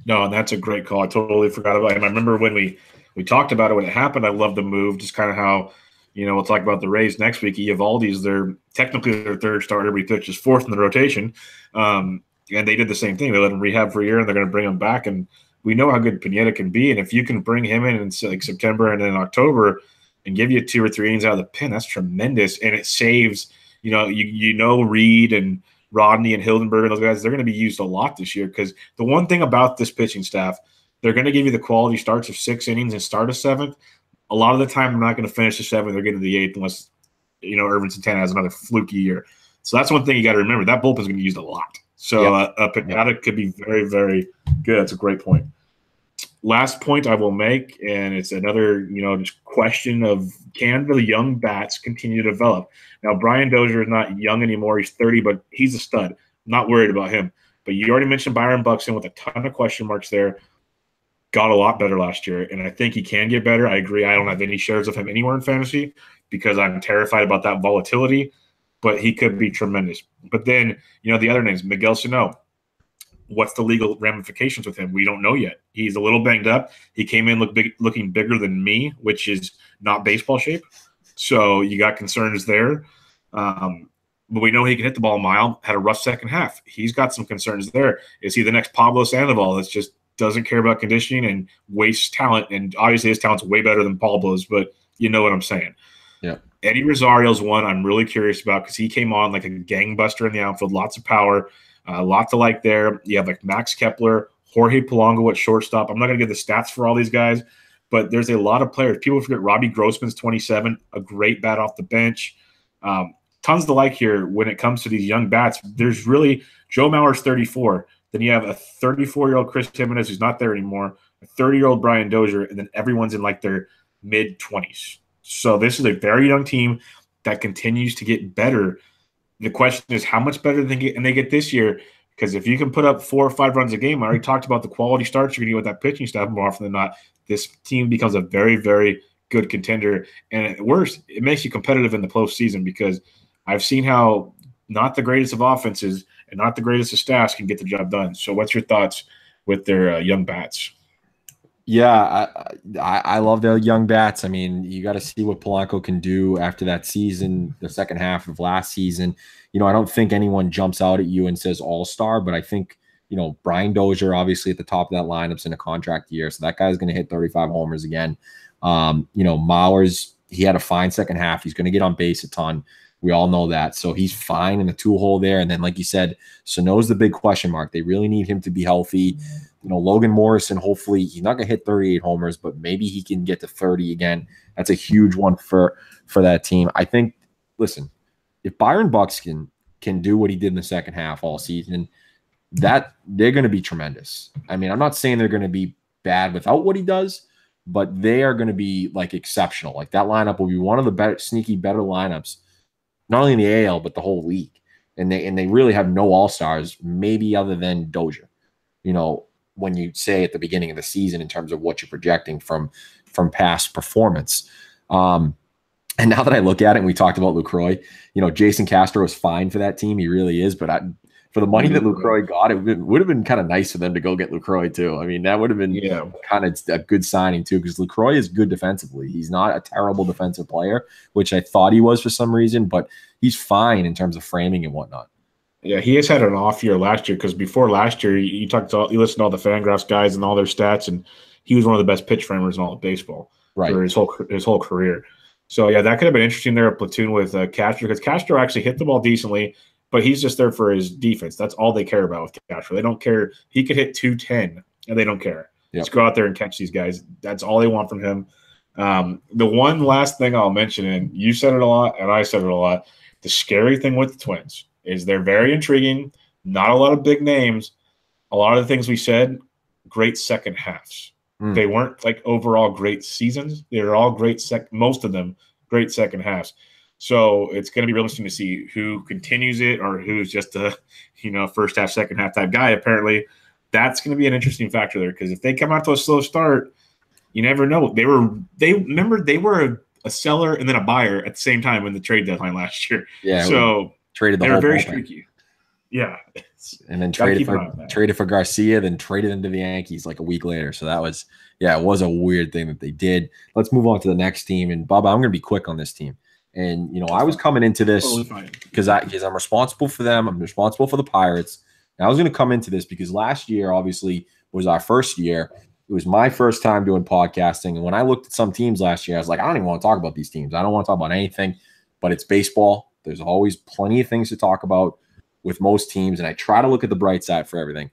No, and that's a great call. I totally forgot about him. I remember when we talked about it when it happened. I loved the move, just kind of how, we'll talk about the Rays next week. Eovaldi's technically their third starter, but he pitches 4th in the rotation. And they did the same thing. They let him rehab for a year, and they're going to bring him back. And we know how good Pineda can be. And if you can bring him in like September and then October and give you 2 or 3 innings out of the pen, that's tremendous. And it saves, Reed and Rodney and Hildenberg and those guys, they're going to be used a lot this year, because the one thing about this pitching staff, they're going to give you the quality starts of 6 innings and start a 7th. A lot of the time, they're not going to finish the 7th. They're getting to the 8th unless, Herman Santana has another fluky year. So that's one thing you got to remember. That bullpen is going to be used a lot. So Pineda could be very, very good. That's a great point. Last point I will make, and it's another, just question of, can the young bats continue to develop? Now, Brian Dozier is not young anymore. He's 30, but he's a stud. I'm not worried about him. But you already mentioned Byron Buxton with a ton of question marks there. Got a lot better last year, and I think he can get better. I agree. I don't have any shares of him anywhere in fantasy because I'm terrified about that volatility, but he could be tremendous. But then, the other names, Miguel Sano. What's the legal ramifications with him? We don't know yet. He's a little banged up. He came in looking bigger than me, which is not baseball shape. So you got concerns there. But we know he can hit the ball a mile. Had a rough second half. He's got some concerns there. Is he the next Pablo Sandoval that's just doesn't care about conditioning and wastes talent? And obviously his talent's way better than Pablo's, but you know what I'm saying. Yeah. Eddie Rosario's one I'm really curious about because he came on like a gangbuster in the outfield, lots of power. A lot to like there. You have like Max Kepler, Jorge Polanco at shortstop. I'm not going to give the stats for all these guys, but there's a lot of players. People forget Robbie Grossman's 27, a great bat off the bench. Tons to like here when it comes to these young bats. There's really Joe Mauer's 34. Then you have a 34-year-old Chris Jimenez who's not there anymore. 30-year-old Brian Dozier, and then everyone's in like their mid-20s. So this is a very young team that continues to get better. The question is how much better they get this year, because if you can put up 4 or 5 runs a game, I already talked about the quality starts you're going to get with that pitching staff more often than not, this team becomes a very, very good contender. And at worst, it makes you competitive in the postseason, because I've seen how not the greatest of offenses and not the greatest of staffs can get the job done. So what's your thoughts with their young bats? Yeah, I love their young bats. I mean, you got to see what Polanco can do after that season, the second half of last season. You know, I don't think anyone jumps out at you and says all-star, but I think, you know, Brian Dozier, obviously at the top of that lineup's in a contract year, so that guy's going to hit 35 homers again. You know, Mowers, he had a fine second half. He's going to get on base a ton. We all know that. So he's fine in the 2-hole there. And then, like you said, Sano's the big question mark. They really need him to be healthy. You know, Logan Morrison, hopefully he's not going to hit 38 homers, but maybe he can get to 30 again. That's a huge one for that team. I think, listen, if Byron Buxton can do what he did in the second half all season, that they're going to be tremendous. I mean, I'm not saying they're going to be bad without what he does, but they are going to be like exceptional. Like that lineup will be one of the better, sneaky better lineups, not only in the AL, but the whole league. And they really have no all-stars, maybe other than Dozier. You know, when you say at the beginning of the season in terms of what you're projecting from past performance. And now that I look at it, and we talked about Lucroy, you know, Jason Castro is fine for that team. He really is. But for the money that Lucroy got, it would have been kind of nice for them to go get Lucroy too. I mean, that would have been kind of a good signing too, because Lucroy is good defensively. He's not a terrible defensive player, which I thought he was for some reason, but he's fine in terms of framing and whatnot. Yeah, he has had an off year last year, because before last year, you listened to all the Fangraphs guys and all their stats, and he was one of the best pitch framers in all of baseball for his whole career. So yeah, that could have been interesting there, a platoon with Castro, because Castro actually hit the ball decently, but he's just there for his defense. That's all they care about with Castro. They don't care. He could hit 210, and they don't care. Yep. Just go out there and catch these guys. That's all they want from him. The one last thing I'll mention, and you said it a lot, and I said it a lot, the scary thing with the Twins is they're very intriguing, not a lot of big names. A lot of the things we said, great second halves. They weren't like overall great seasons. They were all great most of them great second halves. So it's going to be real interesting to see who continues it or who's just a, first half, second half type guy. Apparently, that's going to be an interesting factor there, because if they come out to a slow start, you never know. They were a seller and then a buyer at the same time in the trade deadline last year. Yeah. So traded the they whole were very bullpen. streaky. Yeah. And then traded for Garcia, then traded into the Yankees like a week later. So that was, it was a weird thing that they did. Let's move on to the next team. And Bubba, I'm going to be quick on this team. And, I was coming into this because I'm responsible for them. I'm responsible for the Pirates. And I was going to come into this because last year, obviously, was our first year. It was my first time doing podcasting. And when I looked at some teams last year, I was like, I don't even want to talk about these teams. I don't want to talk about anything, but it's baseball. There's always plenty of things to talk about with most teams. And I try to look at the bright side for everything.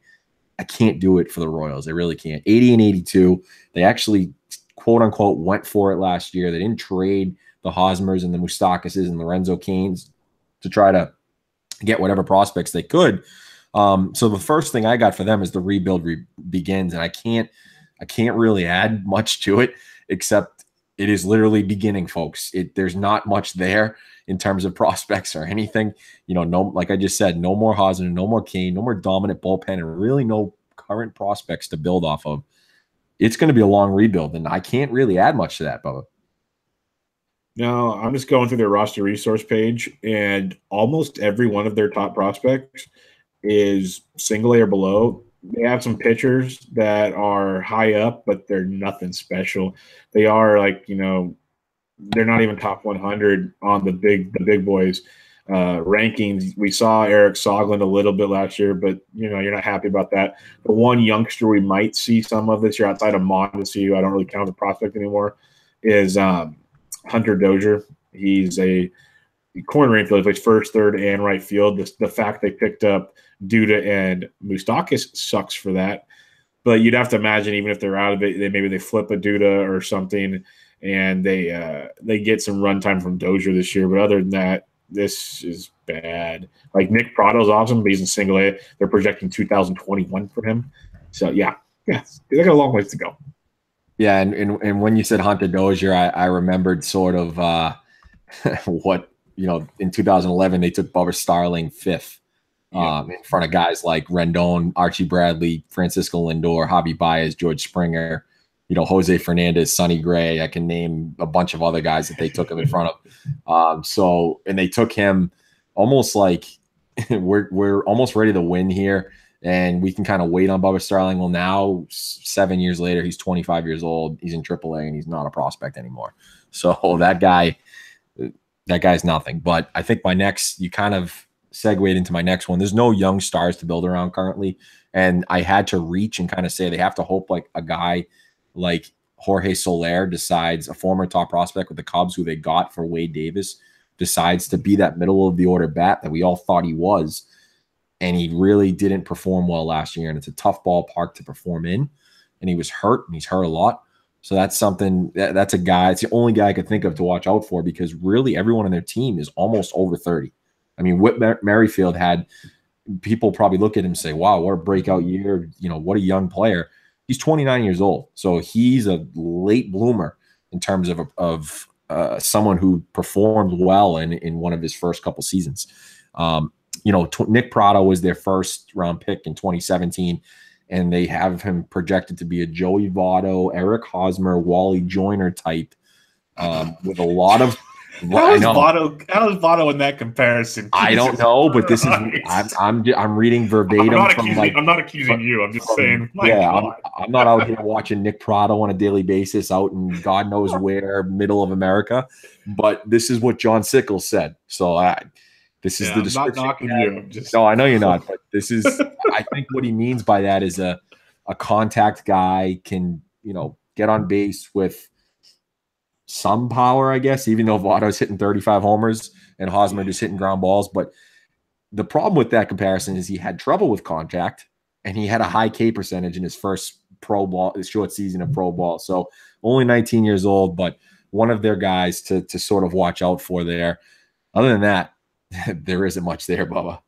I can't do it for the Royals. I really can't. 80 and 82. They actually, quote unquote, went for it last year. They didn't trade the Hosmers and the Moustakas and Lorenzo Cains to try to get whatever prospects they could. So the first thing I got for them is the rebuild begins. And I can't really add much to it, except it is literally beginning, folks. There's not much there in terms of prospects or anything. No, like I just said, no more Hosmer, no more Kane, no more dominant bullpen, and really no current prospects to build off of. It's going to be a long rebuild, and I can't really add much to that, Bubba. No, I'm just going through their roster resource page, and almost every one of their top prospects is single A or below. They have some pitchers that are high up, but they're nothing special. They are like, they're not even top 100 on the big boys rankings. We saw Eric Soglin a little bit last year, but you're not happy about that. The one youngster we might see some of this year outside of Mondesi, who I don't really count as a prospect anymore, is Hunter Dozier. He's a corner infielder, plays first, third, and right field. The fact they picked up Duda and Moustakas sucks for that. But you'd have to imagine, even if they're out of it, maybe they flip a Duda or something, and they get some run time from Dozier this year. But other than that, this is bad. Like Nick Prado's awesome, but he's in single A. They're projecting 2021 for him. So yeah, Yes, they got a long ways to go. Yeah, and when you said Hunter Dozier, I remembered sort of what, in 2011 they took Bubba Starling fifth in front of guys like Rendon, Archie Bradley, Francisco Lindor, Javi Baez, George Springer, Jose Fernandez, Sonny Gray. I can name a bunch of other guys that they took him in front of. And they took him almost like we're almost ready to win here, and we can kind of wait on Bubba Starling. Well, now 7 years later, he's 25 years old. He's in AAA, and he's not a prospect anymore. So that guy's nothing. But I think you kind of segued into my next one. There's no young stars to build around currently, and I had to reach and kind of say they have to hope like a guy like Jorge Soler decides, a former top prospect with the Cubs who they got for Wade Davis, decides to be that middle of the order bat that we all thought he was. And he really didn't perform well last year. And it's a tough ballpark to perform in. And he was hurt, and he's hurt a lot. So that's something that's a guy. It's the only guy I could think of to watch out for, because really everyone on their team is almost over 30. I mean, Whit Merrifield had people probably look at him and say, wow, what a breakout year. What a young player. He's 29 years old. So he's a late bloomer in terms of someone who performed well in one of his first couple seasons. Nick Prado was their first round pick in 2017, and they have him projected to be a Joey Votto, Eric Hosmer, Wally Joyner type, with a lot of. How is Votto in that comparison? I don't know, but this is I'm reading verbatim. I'm not accusing you. I'm just saying. I'm not out here watching Nick Prado on a daily basis out in God knows where, middle of America. But this is what John Sickles said. So this is the description. I'm not knocking you. No, I know you're not. But this is. I think what he means by that is a contact guy can get on base with some power, I guess, even though Votto's hitting 35 homers and Hosmer just hitting ground balls. But the problem with that comparison is he had trouble with contact, and he had a high K percentage in his first short season of pro ball. So only 19 years old, but one of their guys to sort of watch out for there. Other than that, there isn't much there, Bubba.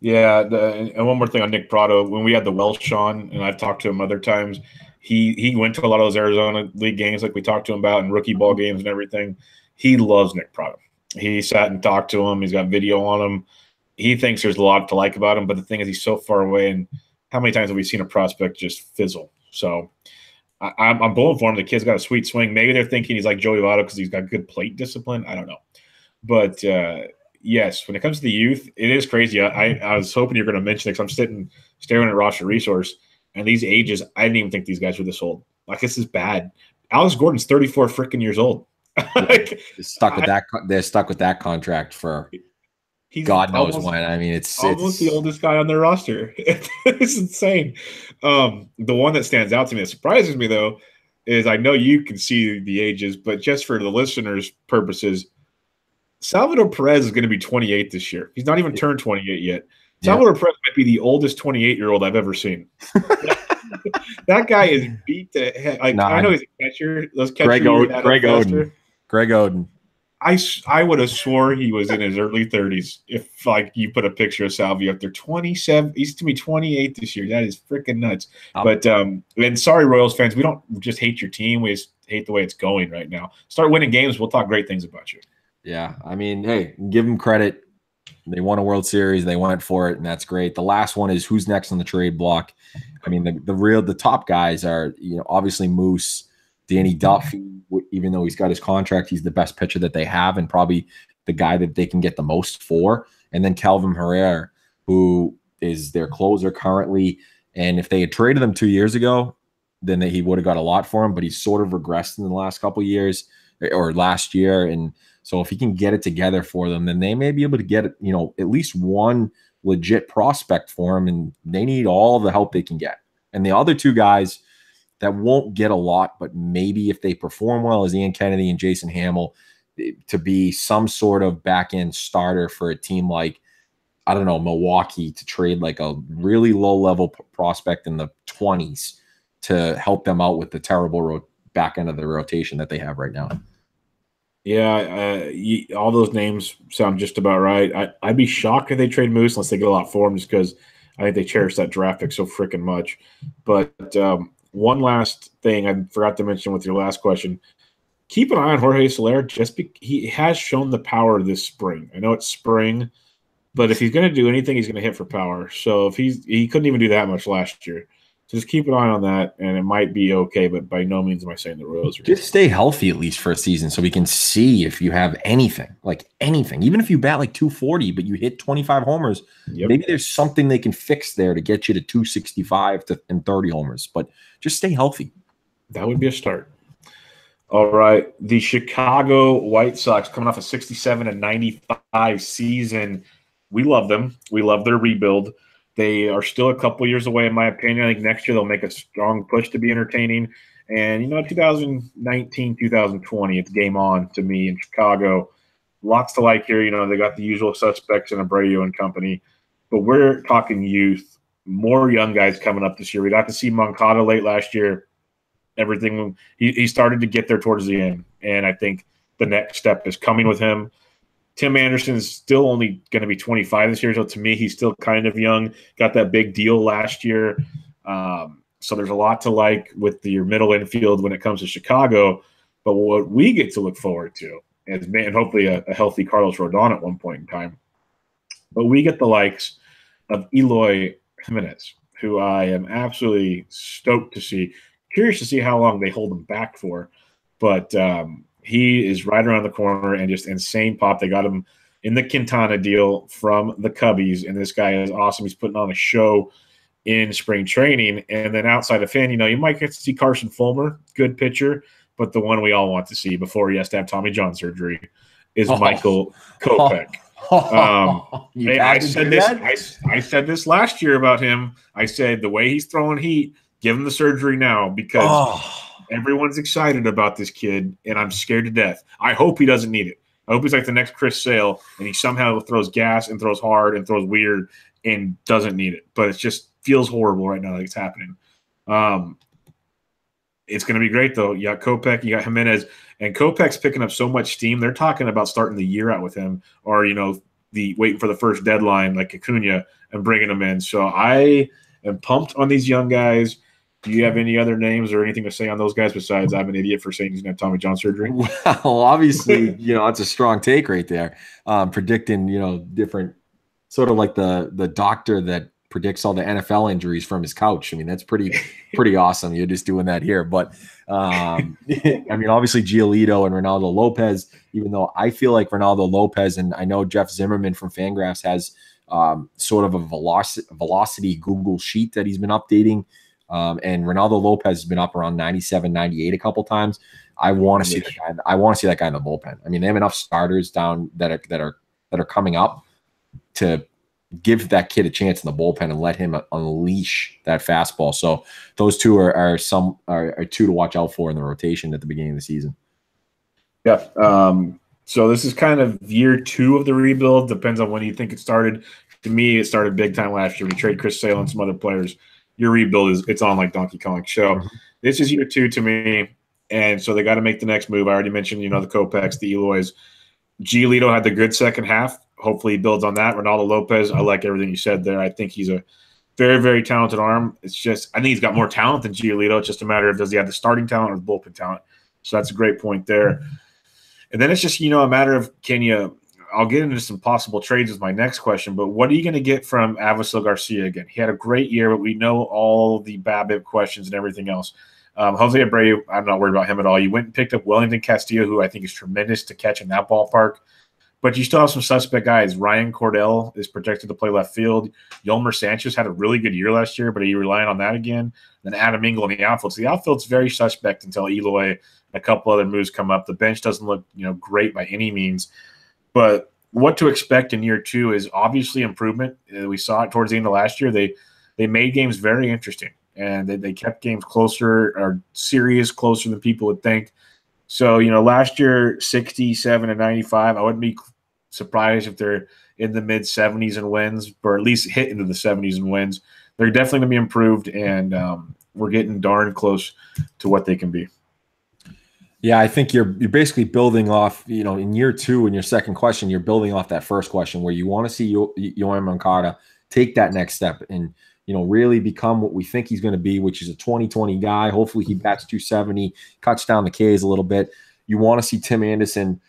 Yeah, and one more thing on Nick Prado. When we had the Welsh on, and I've talked to him other times, he went to a lot of those Arizona League games like we talked to him about, and rookie ball games and everything. He loves Nick Prado. He sat and talked to him. He's got video on him. He thinks there's a lot to like about him, but the thing is he's so far away, and how many times have we seen a prospect just fizzle? So I'm pulling for him. The kid's got a sweet swing. Maybe they're thinking he's like Joey Votto because he's got good plate discipline. I don't know. But yes, when it comes to the youth, it is crazy. I was hoping you're going to mention it because I'm sitting staring at roster resource, and these ages, I didn't even think these guys were this old. Like, this is bad. Alex Gordon's 34 freaking years old. They're stuck with that contract for God knows when. I mean, it's almost the oldest guy on their roster. It's insane. The one that stands out to me that surprises me, though, is I know you can see the ages, but just for the listeners' purposes, Salvador Perez is going to be 28 this year. He's not even turned 28 yet. Salvador Perez might be the oldest 28-year-old I've ever seen. That guy is beat to heck. I know he's a catcher. Greg Oden. I would have swore he was in his early 30s if you put a picture of Salvi up there. 27. He's to be 28 this year. That is freaking nuts. But and sorry, Royals fans, we don't just hate your team. We just hate the way it's going right now. Start winning games. We'll talk great things about you. Yeah, I mean, hey, give them credit. They won a World Series. They went for it, and that's great. The last one is who's next on the trade block. I mean, the top guys are, obviously Moose, Danny Duffy. Even though he's got his contract, he's the best pitcher that they have, and probably the guy that they can get the most for. And then Kelvin Herrera, who is their closer currently. And if they had traded him 2 years ago, then he would have got a lot for him. But he's sort of regressed in the last couple of years, or last year, and so if he can get it together for them, then they may be able to get, at least one legit prospect for him, and they need all the help they can get. And the other two guys that won't get a lot, but maybe if they perform well, is Ian Kennedy and Jason Hamill, to be some sort of back-end starter for a team like, I don't know, Milwaukee, to trade like a really low-level prospect in the 20s to help them out with the terrible back end of the rotation that they have right now. Yeah, all those names sound just about right. I'd be shocked if they trade Moose unless they get a lot for him, just because I think they cherish that draft pick so freaking much. But one last thing I forgot to mention with your last question. Keep an eye on Jorge Soler. He has shown the power this spring. I know it's spring, but if he's going to do anything, he's going to hit for power. So if he couldn't even do that much last year. So just keep an eye on that, and it might be okay, but by no means am I saying the Royals are just stay healthy at least for a season so we can see if you have anything, like anything. Even if you bat like 240, but you hit 25 homers, maybe there's something they can fix there to get you to 265 and 30 homers. But just stay healthy. That would be a start. All right. The Chicago White Sox coming off a 67 and 95 season. We love them. We love their rebuild. They are still a couple years away, in my opinion. I think next year they'll make a strong push to be entertaining. And, 2019, 2020, it's game on to me in Chicago. Lots to like here. They got the usual suspects in Abreu and company. But we're talking youth, more young guys coming up this year. We got to see Moncada late last year. Everything he started to get there towards the end. And I think the next step is coming with him. Tim Anderson's still only going to be 25 this year, so to me, he's still kind of young. Got that big deal last year. So there's a lot to like with your middle infield when it comes to Chicago. But what we get to look forward to is, and hopefully a healthy Carlos Rodon at one point in time. But we get the likes of Eloy Jimenez, who I am absolutely stoked to see. Curious to see how long they hold him back for. But he is right around the corner and just insane pop. They got him in the Quintana deal from the Cubbies, and this guy is awesome. He's putting on a show in spring training. And then outside of him, you might get to see Carson Fullmer, good pitcher, but the one we all want to see before he has to have Tommy John surgery is Michael Kopech. I said this last year about him. I said the way he's throwing heat, give him the surgery now because everyone's excited about this kid, and I'm scared to death. I hope he doesn't need it. I hope he's like the next Chris Sale, and he somehow throws gas and throws hard and throws weird and doesn't need it. But it just feels horrible right now that it's happening. It's going to be great, though. You got Kopech, you got Jimenez, and Kopech's picking up so much steam. They're talking about starting the year out with him or, waiting for the first deadline like Acuna and bringing him in. So I am pumped on these young guys. Do you have any other names or anything to say on those guys besides I'm an idiot for saying he's going to have Tommy John surgery? Well, obviously, it's a strong take right there. Predicting, different sort of like the doctor that predicts all the NFL injuries from his couch. I mean, that's pretty awesome. You're just doing that here. But, obviously Giolito and Ronaldo Lopez, even though I feel like Ronaldo Lopez, and I know Jeff Zimmerman from Fangraphs has sort of a velocity Google sheet that he's been updating. And Ronaldo Lopez has been up around 97, 98 a couple times. I want to see that guy. I want to see that guy in the bullpen. I mean, they have enough starters down that are coming up to give that kid a chance in the bullpen and let him unleash that fastball. So those two are two to watch out for in the rotation at the beginning of the season. Yeah. So this is kind of year 2 of the rebuild. Depends on when you think it started. To me, it started big time last year. We trade Chris Sale and some other players. Your rebuild it's on like Donkey Kong. So this is year 2 to me. And so they got to make the next move. I already mentioned, the Kopechs, the Eloys. Giolito had the good second half. Hopefully he builds on that. Ronaldo Lopez, I like everything you said there. I think he's a very, very talented arm. It's just, I think he's got more talent than Giolito. It's just a matter of does he have the starting talent or the bullpen talent? So that's a great point there. And then it's just, a matter of I'll get into some possible trades with my next question, but what are you going to get from Avisail Garcia again? He had a great year, but we know all the BABIP questions and everything else. Jose Abreu, I'm not worried about him at all. You went and picked up Wellington Castillo, who I think is tremendous to catch in that ballpark. But you still have some suspect guys. Ryan Cordell is projected to play left field. Yolmer Sanchez had a really good year last year, but are you relying on that again? Then Adam Engel in the outfield. So the outfield's very suspect until Eloy and a couple other moves come up. The bench doesn't look, great by any means. But what to expect in year 2 is obviously improvement. We saw it towards the end of last year. They made games very interesting, and they kept games closer or series closer than people would think. So, last year, 67 and 95, I wouldn't be surprised if they're in the mid-70s in wins, or at least hit into the 70s in wins. They're definitely going to be improved, and we're getting darn close to what they can be. Yeah, I think you're basically building off, in year 2 in your second question, you're building off that first question where you want to see Yoan Moncada take that next step and, really become what we think he's going to be, which is a 2020 guy. Hopefully he bats 270, cuts down the Ks a little bit. You want to see Tim Anderson,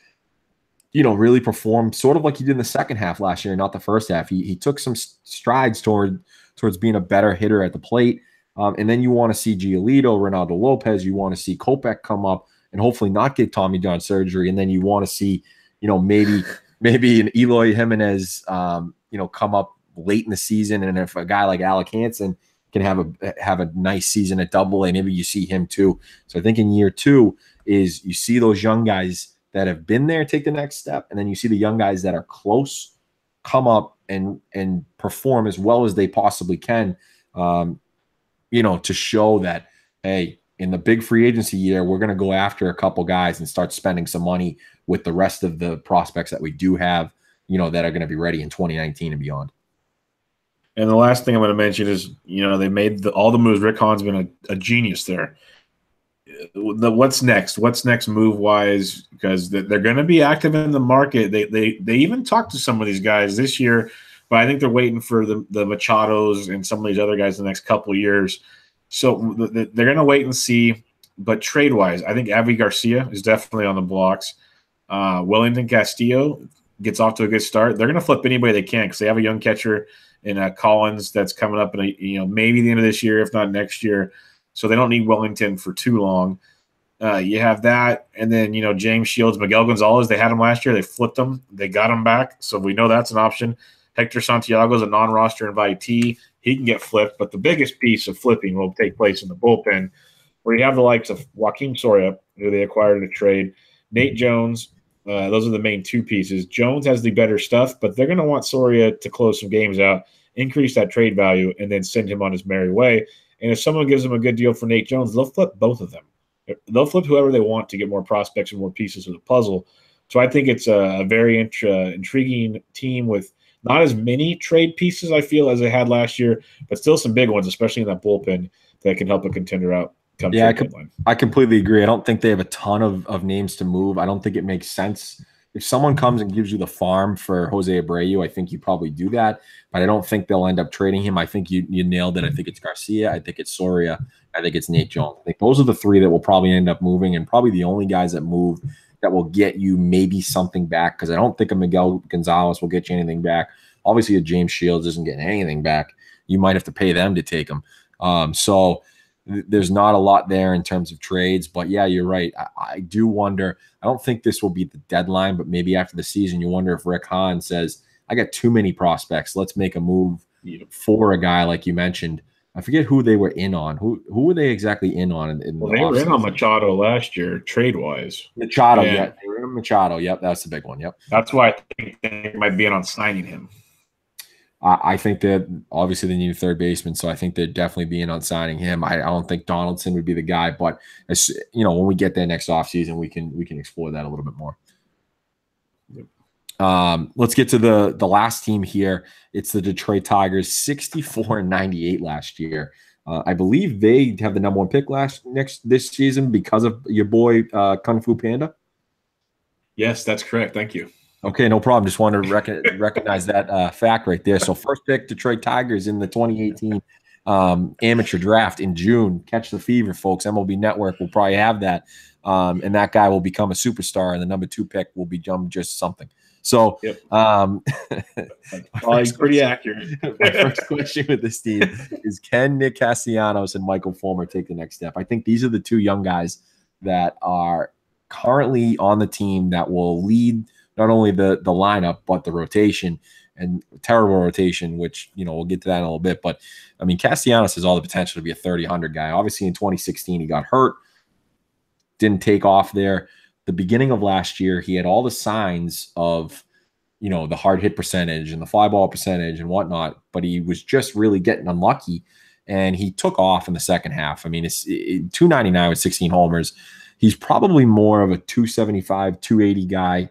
really perform sort of like he did in the second half last year, not the first half. He took some strides towards being a better hitter at the plate. And then you want to see Giolito, Ronaldo Lopez. You want to see Kopech come up and hopefully not get Tommy John surgery. And then you want to see, maybe an Eloy Jimenez, come up late in the season. And if a guy like Alec Hansen can have a nice season at Double-A, maybe you see him too. So I think in year 2 is you see those young guys that have been there take the next step, and then you see the young guys that are close come up and perform as well as they possibly can. To show that, hey, in the big free agency year, we're going to go after a couple guys and start spending some money with the rest of the prospects that we do have, that are going to be ready in 2019 and beyond. And the last thing I'm going to mention is, they made all the moves. Rick Hahn's been a genius there. What's next? What's next move-wise? Because they're going to be active in the market. They even talked to some of these guys this year, but I think they're waiting for the Machados and some of these other guys the next couple of years. So they're going to wait and see. But trade-wise, I think Avi Garcia is definitely on the blocks. Wellington Castillo gets off to a good start. They're going to flip anybody they can because they have a young catcher in Collins that's coming up in maybe the end of this year, if not next year. So they don't need Wellington for too long. You have that, and then James Shields, Miguel Gonzalez. They had him last year. They flipped him. They got him back, so we know that's an option. Hector Santiago is a non-roster invitee. He can get flipped, but the biggest piece of flipping will take place in the bullpen, where you have the likes of Joaquin Soria, who they acquired in a trade, Nate Jones. Those are the main 2 pieces. Jones has the better stuff, but they're going to want Soria to close some games out, increase that trade value, and then send him on his merry way. And if someone gives them a good deal for Nate Jones, they'll flip both of them. They'll flip whoever they want to get more prospects and more pieces of the puzzle. So I think it's a very intriguing team with not as many trade pieces, I feel, as they had last year, but still some big ones, especially in that bullpen, that can help a contender out. I completely agree. I don't think they have a ton of names to move. I don't think it makes sense. If someone comes and gives you the farm for Jose Abreu, I think you probably do that, but I don't think they'll end up trading him. I think you nailed it. I think it's Garcia. I think it's Soria. I think it's Nate Jones. I think those are the 3 that will probably end up moving, and probably the only guys that move that will get you maybe something back, because I don't think a Miguel Gonzalez will get you anything back. Obviously, a James Shields isn't getting anything back. You might have to pay them to take him. So there's not a lot there in terms of trades, but yeah, you're right. I do wonder. I don't think this will be the deadline, but maybe after the season, you wonder if Rick Hahn says, I got too many prospects. Let's make a move for a guy like you mentioned. I forget who they were in on. Who were they exactly in on? They were in on Machado last year, trade-wise. Machado, yeah. They were in Machado. Yep, that's the big one. Yep. That's why I think they might be in on signing him. I think that obviously they need a third baseman, so I think they'd definitely be in on signing him. I don't think Donaldson would be the guy, but as when we get there next offseason, we can explore that a little bit more. Let's get to the last team here. It's the Detroit Tigers, 64-98 last year. I believe they have the number 1 pick this season because of your boy Kung Fu Panda. Yes, that's correct. Thank you. Okay, no problem. Just wanted to recognize that fact right there. So first pick, Detroit Tigers in the 2018 amateur draft in June. Catch the fever, folks. MLB Network will probably have that. And that guy will become a superstar, and the number 2 pick will become just something. So yep. He's pretty accurate. My first question with this team is, can Nick Castellanos and Michael Fullmer take the next step? I think these are the 2 young guys that are currently on the team that will lead not only the lineup, but the rotation, and terrible rotation, which, we'll get to that in a little bit. But, I mean, Castellanos has all the potential to be a 30-100 guy. Obviously, in 2016, he got hurt, didn't take off there. The beginning of last year, he had all the signs of, the hard hit percentage and the fly ball percentage and whatnot, but he was just really getting unlucky, and he took off in the second half. I mean, it's 299 with 16 homers. He's probably more of a 275, 280 guy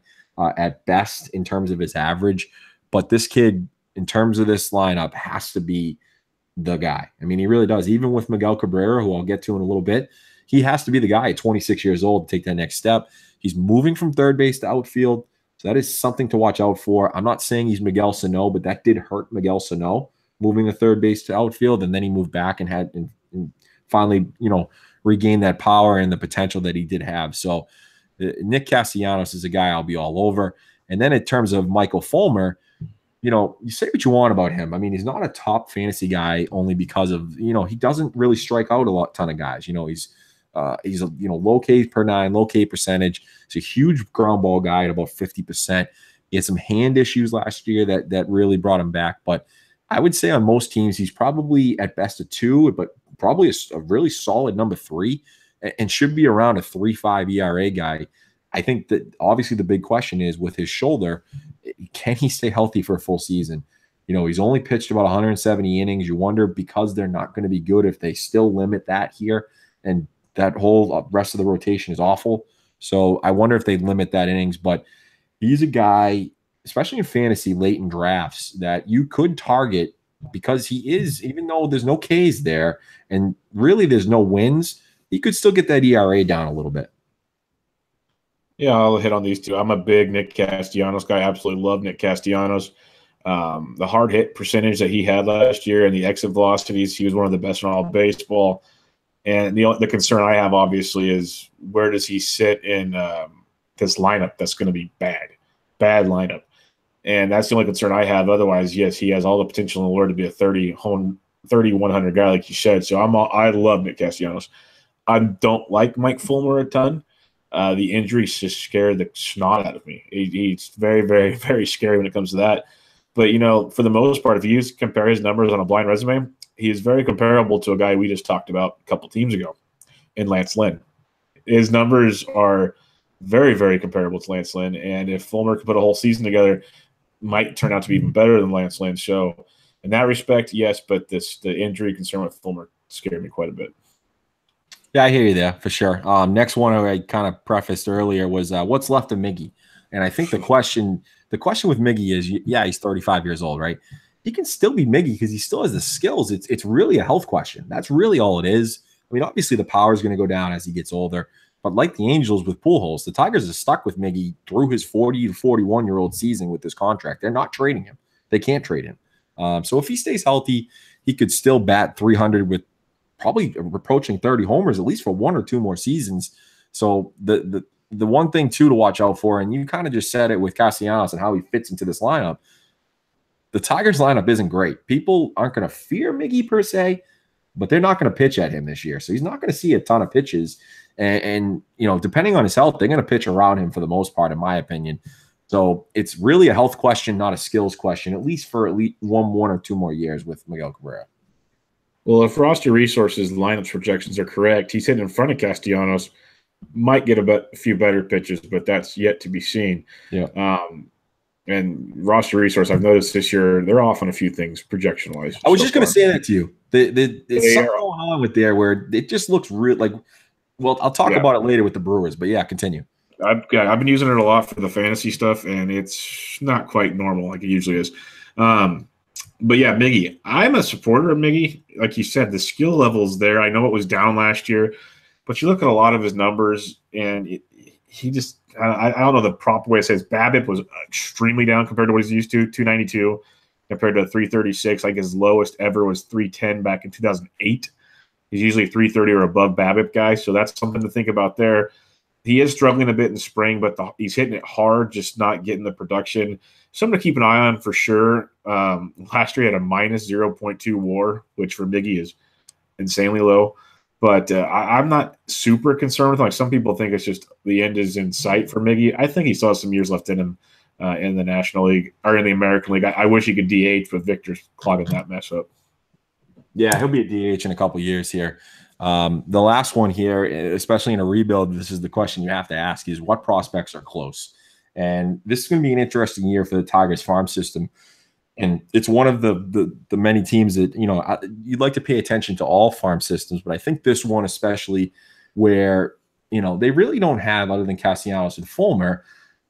at best in terms of his average. But this kid, in terms of this lineup, has to be the guy. I mean, he really does. Even with Miguel Cabrera, who I'll get to in a little bit, he has to be the guy at 26 years old to take that next step. He's moving from third base to outfield, so that is something to watch out for. I'm not saying he's Miguel Sano, but that did hurt Miguel Sano moving the third base to outfield, and then he moved back and had and finally, regained that power and the potential that he did have. So Nick Castellanos is a guy I'll be all over. And then in terms of Michael Fullmer, you say what you want about him. I mean, he's not a top fantasy guy only because of, he doesn't really strike out a ton of guys. He's low K per nine, low K percentage. He's a huge ground ball guy at about 50%. He had some hand issues last year that really brought him back. But I would say on most teams, he's probably at best a 2, but probably a really solid number 3, and should be around a 3.5 ERA guy. I think that obviously the big question is with his shoulder, can he stay healthy for a full season? He's only pitched about 170 innings. You wonder, because they're not going to be good, if they still limit that here, and that whole rest of the rotation is awful. So I wonder if they limit that innings, but he's a guy, especially in fantasy late in drafts, that you could target because he is, even though there's no Ks there and really there's no wins, he could still get that ERA down a little bit. Yeah, I'll hit on these two. I'm a big Nick Castellanos guy. I absolutely love Nick Castellanos. The hard hit percentage that he had last year and the exit velocities, he was one of the best in all of baseball. And the concern I have, obviously, is where does he sit in this lineup that's going to be bad lineup. And that's the only concern I have. Otherwise, yes, he has all the potential in the world to be a 100 guy, like you said. So I love Nick Castellanos. I don't like Mike Fullmer a ton. The injuries just scared the snot out of me. He's very, very, very scary when it comes to that. But, for the most part, if you compare his numbers on a blind resume, he is very comparable to a guy we just talked about a couple teams ago in Lance Lynn. His numbers are very, very comparable to Lance Lynn. And if Fullmer could put a whole season together, might turn out to be even better than Lance Lynn. So in that respect, yes, but the injury concern with Fullmer scared me quite a bit. Yeah, I hear you there for sure. Next one I kind of prefaced earlier was what's left of Miggy, and I think the question with Miggy is, he's 35 years old, right? He can still be Miggy because he still has the skills. It's really a health question. That's really all it is. I mean, obviously the power is going to go down as he gets older, but like the Angels with Pujols, the Tigers are stuck with Miggy through his 40 to 41-year-old season with this contract. They're not trading him. They can't trade him. So if he stays healthy, he could still bat 300 with probably approaching 30 homers, at least for 1 or 2 more seasons. So the one thing, too, to watch out for, and you kind of just said it with Castellanos and how he fits into this lineup, the Tigers lineup isn't great. People aren't going to fear Miggy per se, but they're not going to pitch at him this year. So he's not going to see a ton of pitches. And depending on his health, they're going to pitch around him for the most part, in my opinion. So it's really a health question, not a skills question, at least for at least one or 2 more years with Miguel Cabrera. Well, if roster resources, lineups projections are correct, he's hitting in front of Castellanos, might get a few better pitches, but that's yet to be seen. Yeah. And roster resource, I've noticed this year, they're off on a few things projection-wise. I was just going to say that to you. There's something going on with there where it just looks real. Well, I'll talk about it later with the Brewers, but yeah, continue. I've been using it a lot for the fantasy stuff, and it's not quite normal like it usually is. But yeah, Miggy, I'm a supporter of Miggy. Like you said, the skill level's there. I know it was down last year, but you look at a lot of his numbers, and he just – I don't know the proper way to say it. BABIP was extremely down compared to what he's used to, 292 compared to 336. Like his lowest ever was 310 back in 2008. He's usually 330 or above BABIP guy, so that's something to think about there. He is struggling a bit in spring, but he's hitting it hard, just not getting the production. Something to keep an eye on for sure. Last year he had a minus 0.2 WAR, which for Miggy is insanely low. But I'm not super concerned with him. Like some people think it's just the end is in sight for Miggy. I think he still has some years left in him in the National League or in the American League. I wish he could DH, but Victor's clogging that mess up. Yeah, he'll be a DH in a couple years here. The last one here, especially in a rebuild, this is the question you have to ask is what prospects are close? And this is going to be an interesting year for the Tigers farm system. And it's one of the many teams that, you'd like to pay attention to all farm systems, but I think this one especially where, they really don't have, other than Castellanos and Fullmer,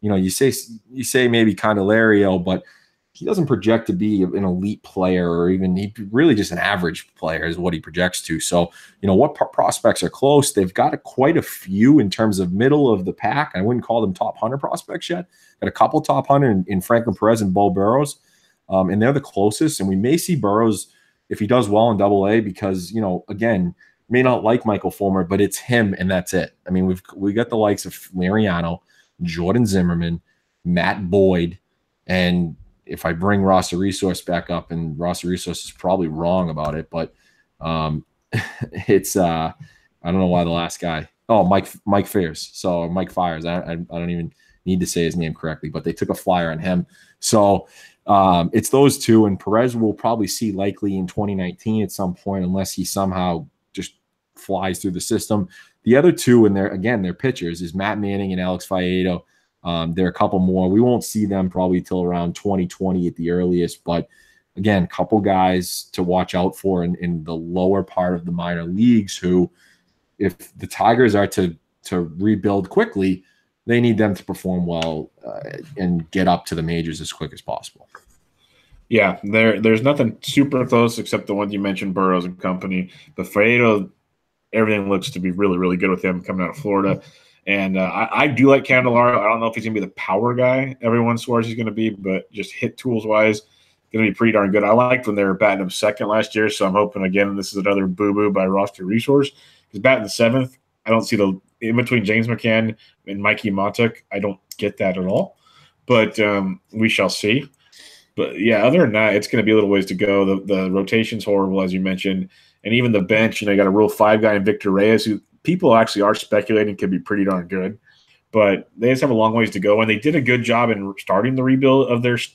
you say maybe Candelario, but he doesn't project to be an elite player or even he really just an average player is what he projects to. So, what prospects are close? They've got quite a few in terms of middle of the pack. I wouldn't call them top 100 prospects yet. Got a couple top 100 in Franklin Perez and Bo Burrows. and they're the closest. And we may see Burrows if he does well in Double-A because, you know, again, may not like Michael Fullmer, but it's him and that's it. I mean, we got the likes of Mariano, Jordan Zimmerman, Matt Boyd, and if I bring Roster Resource back up, and Roster Resource is probably wrong about it, but it's I don't know why the last guy. Oh, Mike Fairs. So Mike Fires. I don't even need to say his name correctly, but they took a flyer on him. So it's those two, and Perez will probably see likely in 2019 at some point, unless he somehow just flies through the system. The other two, and they're pitchers, is Matt Manning and Alex Fayed. There are a couple more. We won't see them probably till around 2020 at the earliest, but again, a couple guys to watch out for in the lower part of the minor leagues who, if the Tigers are to rebuild quickly, they need them to perform well and get up to the majors as quick as possible. Yeah, there's nothing super close except the ones you mentioned, Burrows and company. But Fredo, everything looks to be really, really good with him coming out of Florida. And I do like Candelario. I don't know if he's going to be the power guy everyone swears he's going to be, but just hit tools-wise, going to be pretty darn good. I liked when they were batting him second last year, so I'm hoping, again, this is another boo-boo by Roster Resource. He's batting the seventh. I don't see the – in between James McCann and Mikey Matuk, I don't get that at all. But we shall see. But, yeah, other than that, it's going to be a little ways to go. The rotation's horrible, as you mentioned. And even the bench, you got a Rule 5 guy in Victor Reyes, who people actually are speculating could be pretty darn good. But they just have a long ways to go. And they did a good job in starting the rebuild of their –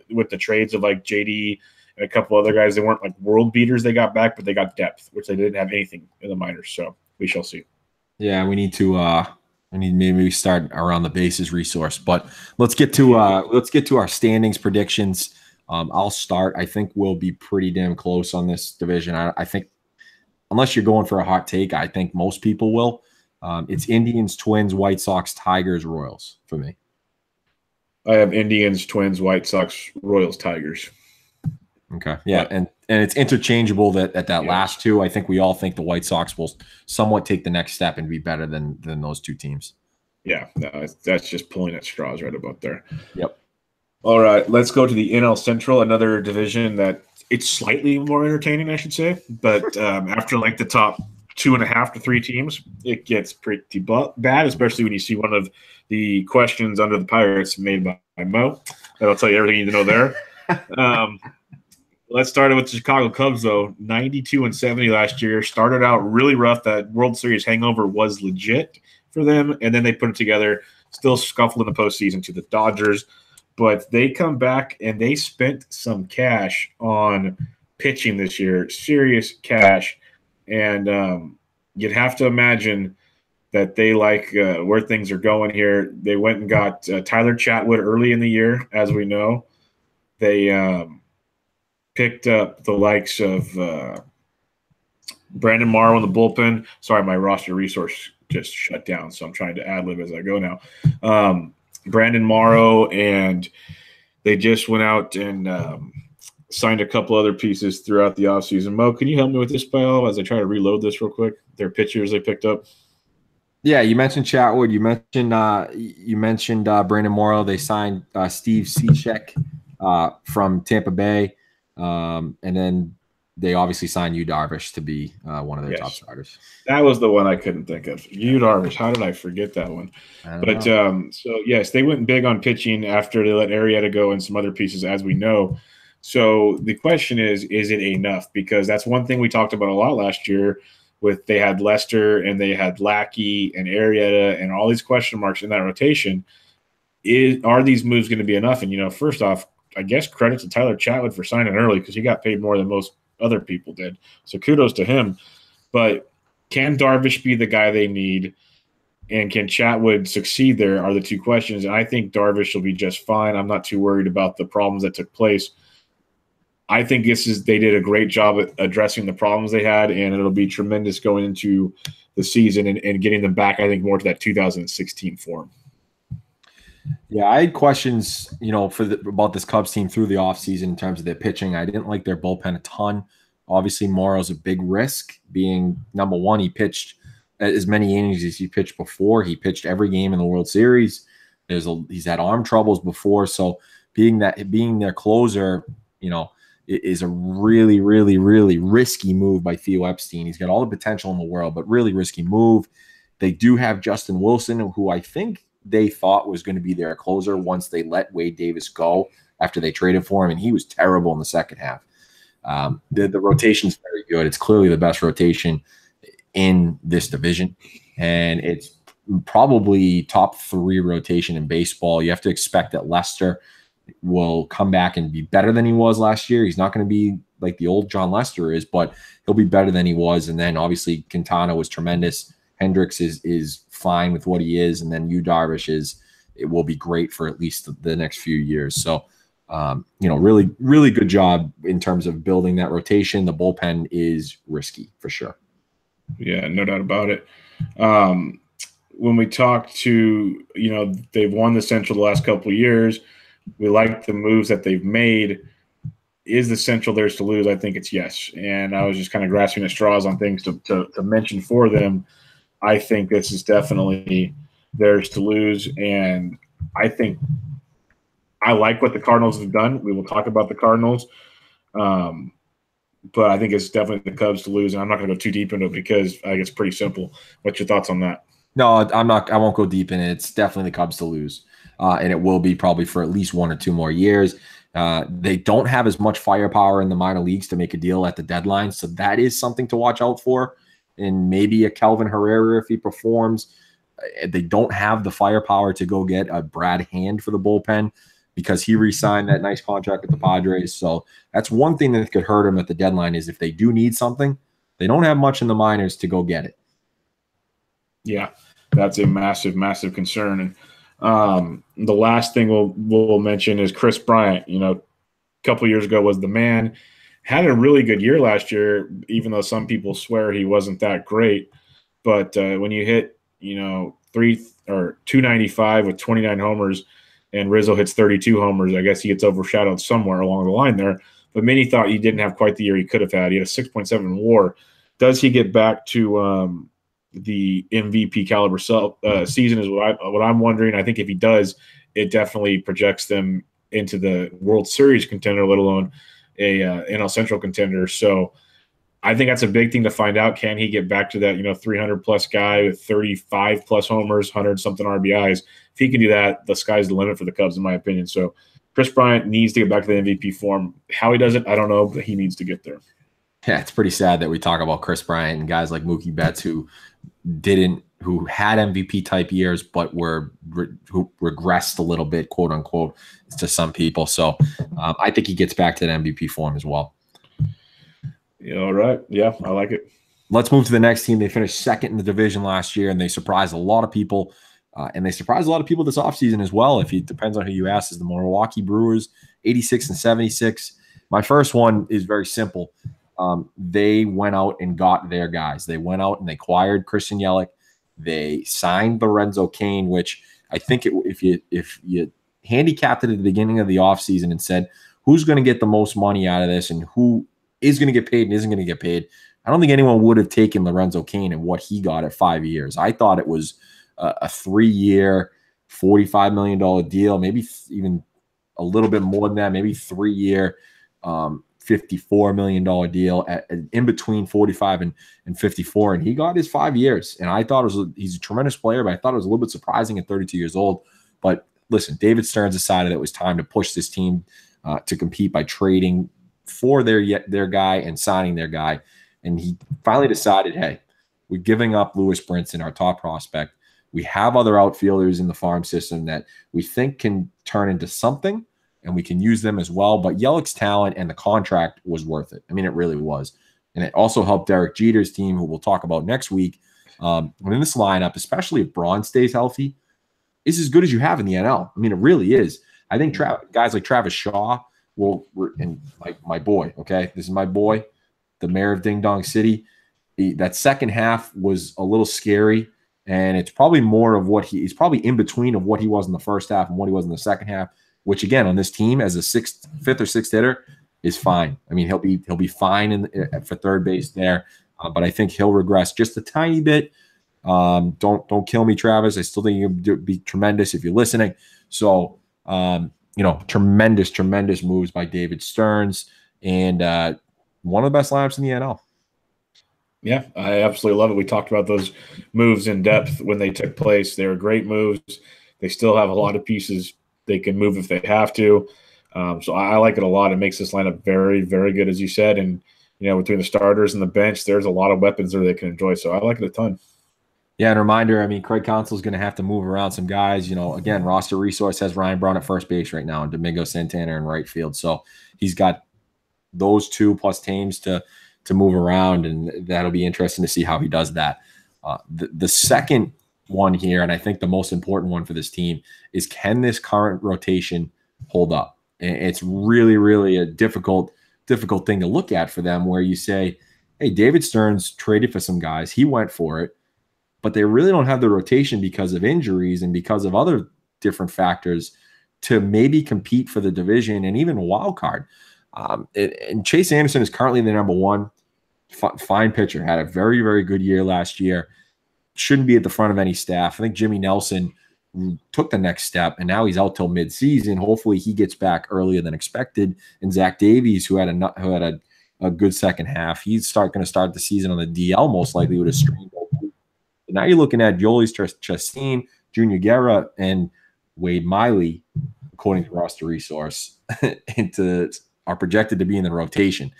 with the trades of, like, JD and a couple other guys. They weren't, like, world beaters they got back, but they got depth, which they didn't have anything in the minors. So we shall see. Yeah, we need to maybe start around the bases resource. But let's get to our standings predictions. I'll start. I think we'll be pretty damn close on this division. I think, unless you're going for a hot take, I think most people will. It's Indians, Twins, White Sox, Tigers, Royals for me. I have Indians, Twins, White Sox, Royals, Tigers. Okay. Yeah, and it's interchangeable that last two. I think we all think the White Sox will somewhat take the next step and be better than those two teams. Yeah, no, that's just pulling at straws right about there. Yep. All right, let's go to the NL Central, another division that it's slightly more entertaining, I should say. But after like the top 2.5 to 3 teams, it gets pretty bad, especially when you see one of the questions under the Pirates made by Mo. That'll tell you everything you need to know there. Let's start with the Chicago Cubs, though. 92-70 last year. Started out really rough. That World Series hangover was legit for them, and then they put it together, still scuffle in the postseason to the Dodgers. But they come back, and they spent some cash on pitching this year, serious cash. And you'd have to imagine that they like where things are going here. They went and got Tyler Chatwood early in the year, as we know. They picked up the likes of Brandon Morrow in the bullpen. Sorry, my roster resource just shut down, so I'm trying to ad-lib as I go now. Brandon Morrow, and they just went out and signed a couple other pieces throughout the offseason. Mo, can you help me with this, pal, as I try to reload this real quick? Their pitchers they picked up. Yeah, you mentioned Chatwood. You mentioned Brandon Morrow. They signed Steve Cishek from Tampa Bay. And then they obviously signed Yu Darvish to be one of their top starters. That was the one I couldn't think of. Yu Darvish. How did I forget that one? But so, yes, they went big on pitching after they let Arrieta go and some other pieces, as we know. So the question is it enough? Because that's one thing we talked about a lot last year with they had Lester and they had Lackey and Arrieta and all these question marks in that rotation. Are these moves going to be enough? And, first off, I guess credit to Tyler Chatwood for signing early because he got paid more than most other people did. So kudos to him. But can Darvish be the guy they need? And can Chatwood succeed there are the two questions. And I think Darvish will be just fine. I'm not too worried about the problems that took place. I think they did a great job at addressing the problems they had, and it'll be tremendous going into the season and getting them back, I think, more to that 2016 form. Yeah, I had questions, about this Cubs team through the offseason in terms of their pitching. I didn't like their bullpen a ton. Obviously, Morrow's a big risk being number one. He pitched as many innings as he pitched before. He pitched every game in the World Series. He's had arm troubles before. So being their closer, is a really, really, really risky move by Theo Epstein. He's got all the potential in the world, but really risky move. They do have Justin Wilson, who I think they thought was going to be their closer once they let Wade Davis go after they traded for him, and he was terrible in the second half. The rotation's very good. It's clearly the best rotation in this division, and it's probably top 3 rotation in baseball. You have to expect that Lester will come back and be better than he was last year. He's not going to be like the old John Lester is, but he'll be better than he was. And then obviously Quintana was tremendous. Hendricks is fine with what he is, and then Yu Darvish it will be great for at least the next few years. So, really, really good job in terms of building that rotation. The bullpen is risky for sure. Yeah, no doubt about it. When we talk to, they've won the Central the last couple of years. We like the moves that they've made. Is the Central theirs to lose? I think it's yes. And I was just kind of grasping at straws on things to mention for them. I think this is definitely theirs to lose. And I think I like what the Cardinals have done. We will talk about the Cardinals. But I think it's definitely the Cubs to lose. And I'm not going to go too deep into it because I think it's pretty simple. What's your thoughts on that? No, I'm not. I won't go deep in it. It's definitely the Cubs to lose. And it will be probably for at least 1 or 2 more years. They don't have as much firepower in the minor leagues to make a deal at the deadline. So that is something to watch out for. And maybe a Kelvin Herrera if he performs. They don't have the firepower to go get a Brad Hand for the bullpen because he re-signed that nice contract with the Padres. So that's one thing that could hurt them at the deadline is if they do need something, they don't have much in the minors to go get it. Yeah, that's a massive, massive concern. And the last thing we'll mention is Chris Bryant. A couple years ago was the man. Had a really good year last year, even though some people swear he wasn't that great. But when you hit, 295 with 29 homers, and Rizzo hits 32 homers, I guess he gets overshadowed somewhere along the line there. But many thought he didn't have quite the year he could have had. He had a 6.7 WAR. Does he get back to the MVP caliber season is what I'm wondering. I think if he does, it definitely projects them into the World Series contender, let alone a NL Central contender. So I think that's a big thing to find out. Can he get back to that, 300-plus guy with 35-plus homers, 100-something RBIs? If he can do that, the sky's the limit for the Cubs, in my opinion. So Chris Bryant needs to get back to the MVP form. How he does it, I don't know, but he needs to get there. Yeah, it's pretty sad that we talk about Chris Bryant and guys like Mookie Betts who had MVP type years, but who regressed a little bit, quote unquote, to some people. So I think he gets back to the MVP form as well. Yeah, all right. Yeah, I like it. Let's move to the next team. They finished second in the division last year, and they surprised a lot of people. And they surprised a lot of people this offseason as well. If it depends on who you ask, is the Milwaukee Brewers, 86 and 76. My first one is very simple. They went out and got their guys. They went out and they acquired Christian Yelich. They signed Lorenzo Cain, which I think if you handicapped it at the beginning of the offseason and said, who's going to get the most money out of this and who is going to get paid and isn't going to get paid, I don't think anyone would have taken Lorenzo Cain and what he got at 5 years. I thought it was a 3-year, $45 million deal, maybe even a little bit more than that, maybe 3-year, $54 million deal in between 45 and 54. And he got his 5 years. And I thought he's a tremendous player, but I thought it was a little bit surprising at 32 years old. But listen, David Stearns decided it was time to push this team to compete by trading for their guy and signing their guy. And he finally decided, hey, we're giving up Lewis Brinson, our top prospect. We have other outfielders in the farm system that we think can turn into something, and we can use them as well. But Yelich's talent and the contract was worth it. I mean, it really was. And it also helped Derek Jeter's team, who we'll talk about next week. When in this lineup, especially if Braun stays healthy, is as good as you have in the NL. I mean, it really is. I think guys like Travis Shaw and like my boy, okay? This is my boy, the mayor of Ding Dong City. That second half was a little scary, and it's probably more of what he's probably in between of what he was in the first half and what he was in the second half, which again on this team as a fifth or sixth hitter is fine. I mean, he'll be fine for third base there, but I think he'll regress just a tiny bit. Don't kill me, Travis. I still think you'll be tremendous if you're listening. So tremendous moves by David Stearns, and one of the best lineups in the NL. Yeah, I absolutely love it. We talked about those moves in depth when they took place. They were great moves. They still have a lot of pieces they can move if they have to. So I like it a lot. It makes this lineup very, very good, as you said. And, between the starters and the bench, there's a lot of weapons there they can enjoy. So I like it a ton. Yeah, and a reminder, Craig Counsell's going to have to move around some guys. Again, roster resource has Ryan Braun at first base right now and Domingo Santana in right field. So he's got those two plus teams to move around, and that'll be interesting to see how he does that. The second one here, and I think the most important one for this team, is can this current rotation hold up? And it's really, really a difficult thing to look at for them, where you say, hey, David Stearns traded for some guys. He went for it, but they really don't have the rotation because of injuries and because of other different factors to maybe compete for the division and even a wild card. And Chase Anderson is currently the number one. Fine pitcher, had a very, very good year last year. Shouldn't be at the front of any staff. I think Jimmy Nelson took the next step, and now he's out till midseason. Hopefully he gets back earlier than expected. And Zach Davies, who had a good second half, he's going to start the season on the DL most likely with a strained oblique. Now you're looking at Jhoulys Chastain, Junior Guerra, and Wade Miley, according to roster resource, are projected to be in the rotation.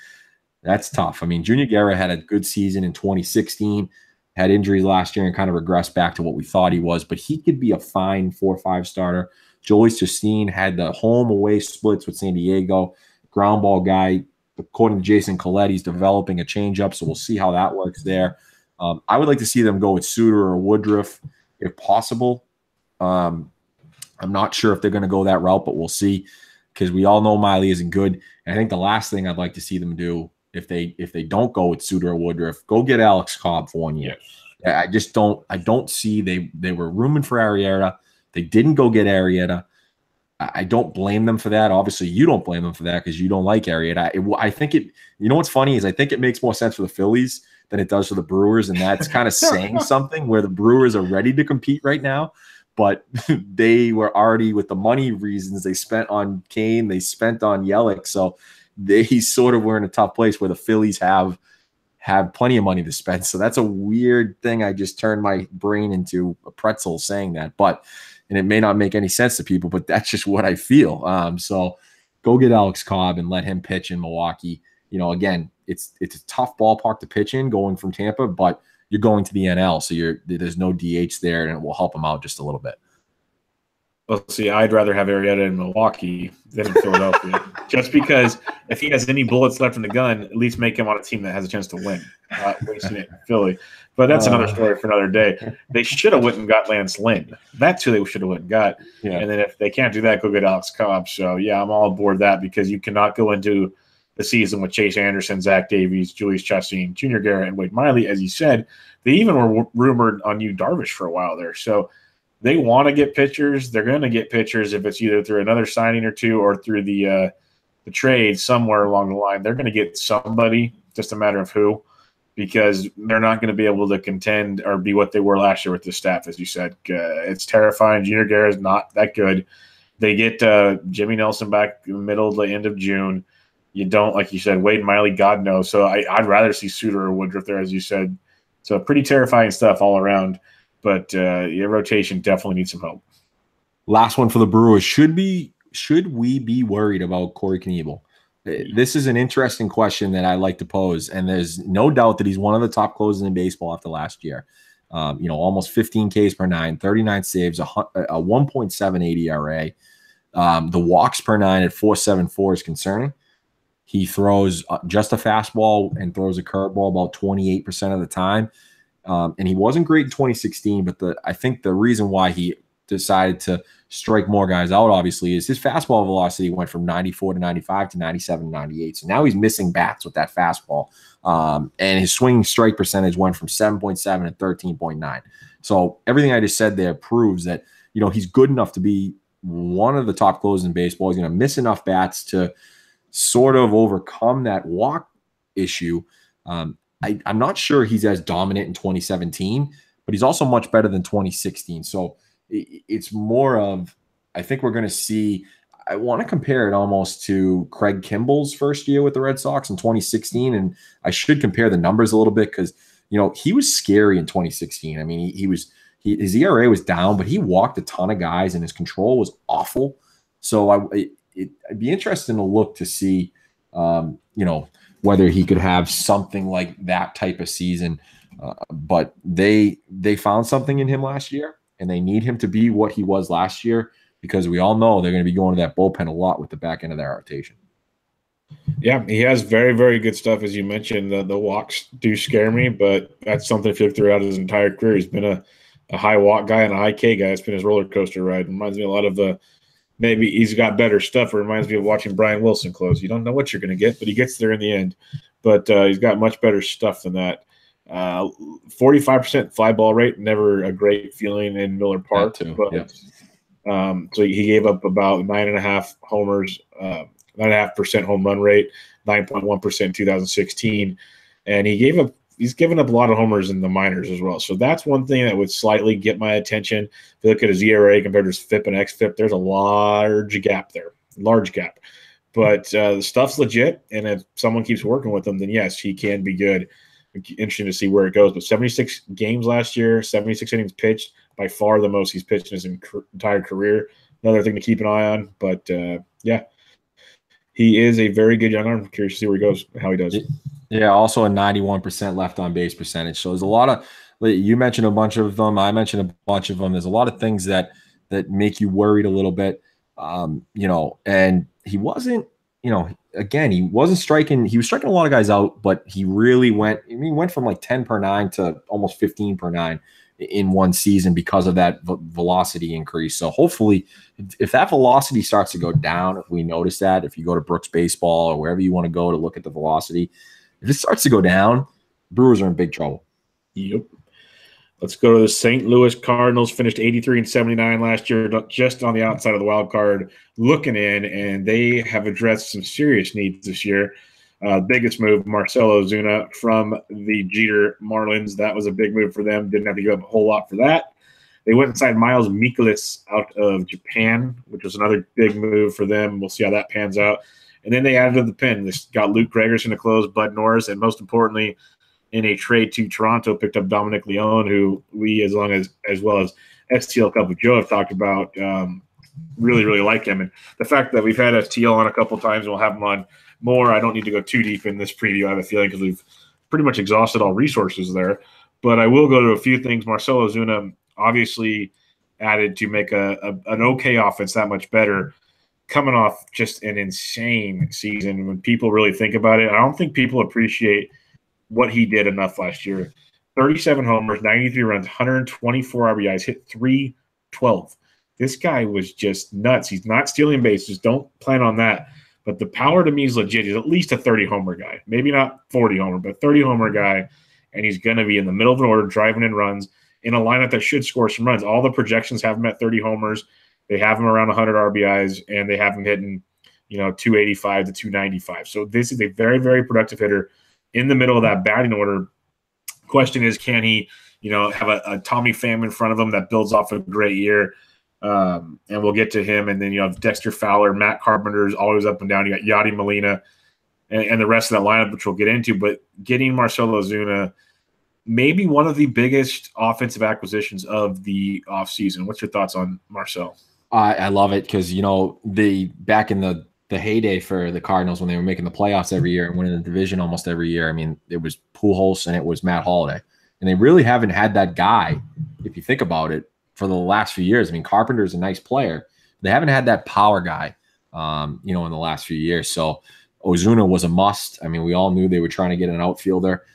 That's tough. Junior Guerra had a good season in 2016, had injuries last year and kind of regressed back to what we thought he was, but he could be a fine 4 or 5 starter. Jhoulys Chastain had the home-away splits with San Diego. Ground ball guy, according to Jason Collette, he's developing a changeup, so we'll see how that works there. I would like to see them go with Suter or Woodruff if possible. I'm not sure if they're going to go that route, but we'll see, because we all know Miley isn't good. And I think the last thing I'd like to see them do, if they don't go with Suter or Woodruff, go get Alex Cobb for 1 year. Yes. I don't see they were rooming for Arrieta. They didn't go get Arrieta. I don't blame them for that. Obviously, you don't blame them for that because you don't like Arrieta. I think what's funny is I think it makes more sense for the Phillies than it does for the Brewers, and that's kind of saying something, where the Brewers are ready to compete right now, but they were already, with the money reasons they spent on Kane, they spent on Yelich, so they sort of were in a tough place where the Phillies have plenty of money to spend. So that's a weird thing. I just turned my brain into a pretzel saying that, and it may not make any sense to people, but that's just what I feel. So go get Alex Cobb and let him pitch in Milwaukee. Again, it's a tough ballpark to pitch in going from Tampa, but you're going to the NL, so there's no DH there, and it will help him out just a little bit. Well, see, I'd rather have Arrieta in Milwaukee than in Philadelphia, just because if he has any bullets left in the gun, at least make him on a team that has a chance to win. Not wasting it in Philly. But that's another story for another day. They should have went and got Lance Lynn. That's who they should have went and got. Yeah. And then if they can't do that, go get Alex Cobb. So, yeah, I'm all aboard that, because you cannot go into the season with Chase Anderson, Zach Davies, Jhoulys Chastain, Junior Guerra, and Wade Miley. As you said, they even were rumored on Yu Darvish for a while there. So they want to get pitchers. They're going to get pitchers if it's either through another signing or two or through the trade somewhere along the line. They're going to get somebody, just a matter of who, because they're not going to be able to contend or be what they were last year with the staff, as you said. It's terrifying. Junior Guerra is not that good. They get Jimmy Nelson back in the middle to the end of June. You don't, like you said, Wade Miley, God knows. So I'd rather see Suter or Woodruff there, as you said. So pretty terrifying stuff all around. But your rotation definitely needs some help. Last one for the Brewers. Should we be worried about Cory Knievel? This is an interesting question that I like to pose, and there's no doubt that he's one of the top closers in baseball after last year. Almost 15 Ks per nine, 39 saves, a 1.78 ERA. The walks per nine at 4.74 is concerning. He throws just a fastball and throws a curveball about 28% of the time. And he wasn't great in 2016, but I think the reason why he decided to strike more guys out, obviously, is his fastball velocity went from 94 to 95 to 97 to 98. So now he's missing bats with that fastball. And his swinging strike percentage went from 7.7 to 13.9. So everything I just said there proves that, he's good enough to be one of the top closers in baseball. He's going to miss enough bats to sort of overcome that walk issue. I'm not sure he's as dominant in 2017, but he's also much better than 2016. So it's more of, I think we're going to see, I want to compare it almost to Craig Kimball's first year with the Red Sox in 2016. And I should compare the numbers a little bit because, he was scary in 2016. I mean, his ERA was down, but he walked a ton of guys and his control was awful. So I'd be interested to look to see, whether he could have something like that type of season. But they found something in him last year, and they need him to be what he was last year because we all know they're going to be going to that bullpen a lot with the back end of their rotation. Yeah, he has very, very good stuff, as you mentioned. The walks do scare me, but that's something if you look throughout his entire career. He's been a high walk guy and a high K guy. It's been his roller coaster ride. Reminds me a lot of maybe he's got better stuff. It reminds me of watching Brian Wilson close. You don't know what you're going to get, but he gets there in the end. But he's got much better stuff than that. 45% fly ball rate, never a great feeling in Miller Park. But so he gave up about 9.5 homers, 9.5% home run rate, 9.1% in 2016, and he's given up a lot of homers in the minors as well. So that's one thing that would slightly get my attention. If you look at his ERA compared to his FIP and XFIP, there's a large gap there, But the stuff's legit, and if someone keeps working with him, then yes, he can be good. Interesting to see where it goes. But 76 games last year, 76 innings pitched, by far the most he's pitched in his entire career. Another thing to keep an eye on. But, he is a very good young arm. I'm curious to see where he goes, how he does. Yeah, also a 91% left on base percentage. So there's a lot of – you mentioned a bunch of them. I mentioned a bunch of them. There's a lot of things that make you worried a little bit, and he wasn't again, he wasn't striking. He was striking a lot of guys out, but he really went – he went from like 10 per 9 to almost 15 per 9 in one season because of that velocity increase. So hopefully if that velocity starts to go down, if we notice that, if you go to Brooks Baseball or wherever you want to go to look at the velocity, if it starts to go down, Brewers are in big trouble. Yep. Let's go to the St. Louis Cardinals. Finished 83-79 last year, just on the outside of the wild card, looking in, and they have addressed some serious needs this year. Biggest move, Marcell Ozuna from the Jeter Marlins. That was a big move for them. Didn't have to give up a whole lot for that. They went and signed Miles Mikolas out of Japan, which was another big move for them. We'll see how that pans out. And then they added to the pen. They got Luke Gregerson to close, Bud Norris, and most importantly, in a trade to Toronto, picked up Dominic Leone, who we, as well as STL Cup of Joe, have talked about. Really, really like him. And the fact that we've had STL on a couple times, and we'll have him on more. I don't need to go too deep in this preview, I have a feeling, because we've pretty much exhausted all resources there. But I will go to a few things. Marcell Ozuna obviously added to make an okay offense that much better, coming off just an insane season. When people really think about it, I don't think people appreciate what he did enough last year. 37 homers, 93 runs, 124 RBIs, hit .312. This guy was just nuts. He's not stealing bases. Don't plan on that. But the power to me is legit. He's at least a 30-homer guy. Maybe not 40-homer, but 30-homer guy. And he's going to be in the middle of an order, driving in runs, in a lineup that should score some runs. All the projections have him at 30 homers. They have him around 100 RBIs, and they have him hitting, 285 to 295. So this is a very, very productive hitter in the middle of that batting order. Question is, can he, have a Tommy Pham in front of him that builds off a great year? And we'll get to him. And then you have Dexter Fowler, Matt Carpenter's always up and down. You got Yadi Molina and the rest of that lineup, which we'll get into. But getting Marcell Ozuna, maybe one of the biggest offensive acquisitions of the offseason. What's your thoughts on Marcell? I love it because, back in the heyday for the Cardinals when they were making the playoffs every year and winning the division almost every year, I mean, it was Pujols and it was Matt Holliday. And they really haven't had that guy, if you think about it, for the last few years. I mean, Carpenter is a nice player. They haven't had that power guy, in the last few years. So Ozuna was a must. I mean, we all knew they were trying to get an outfielder.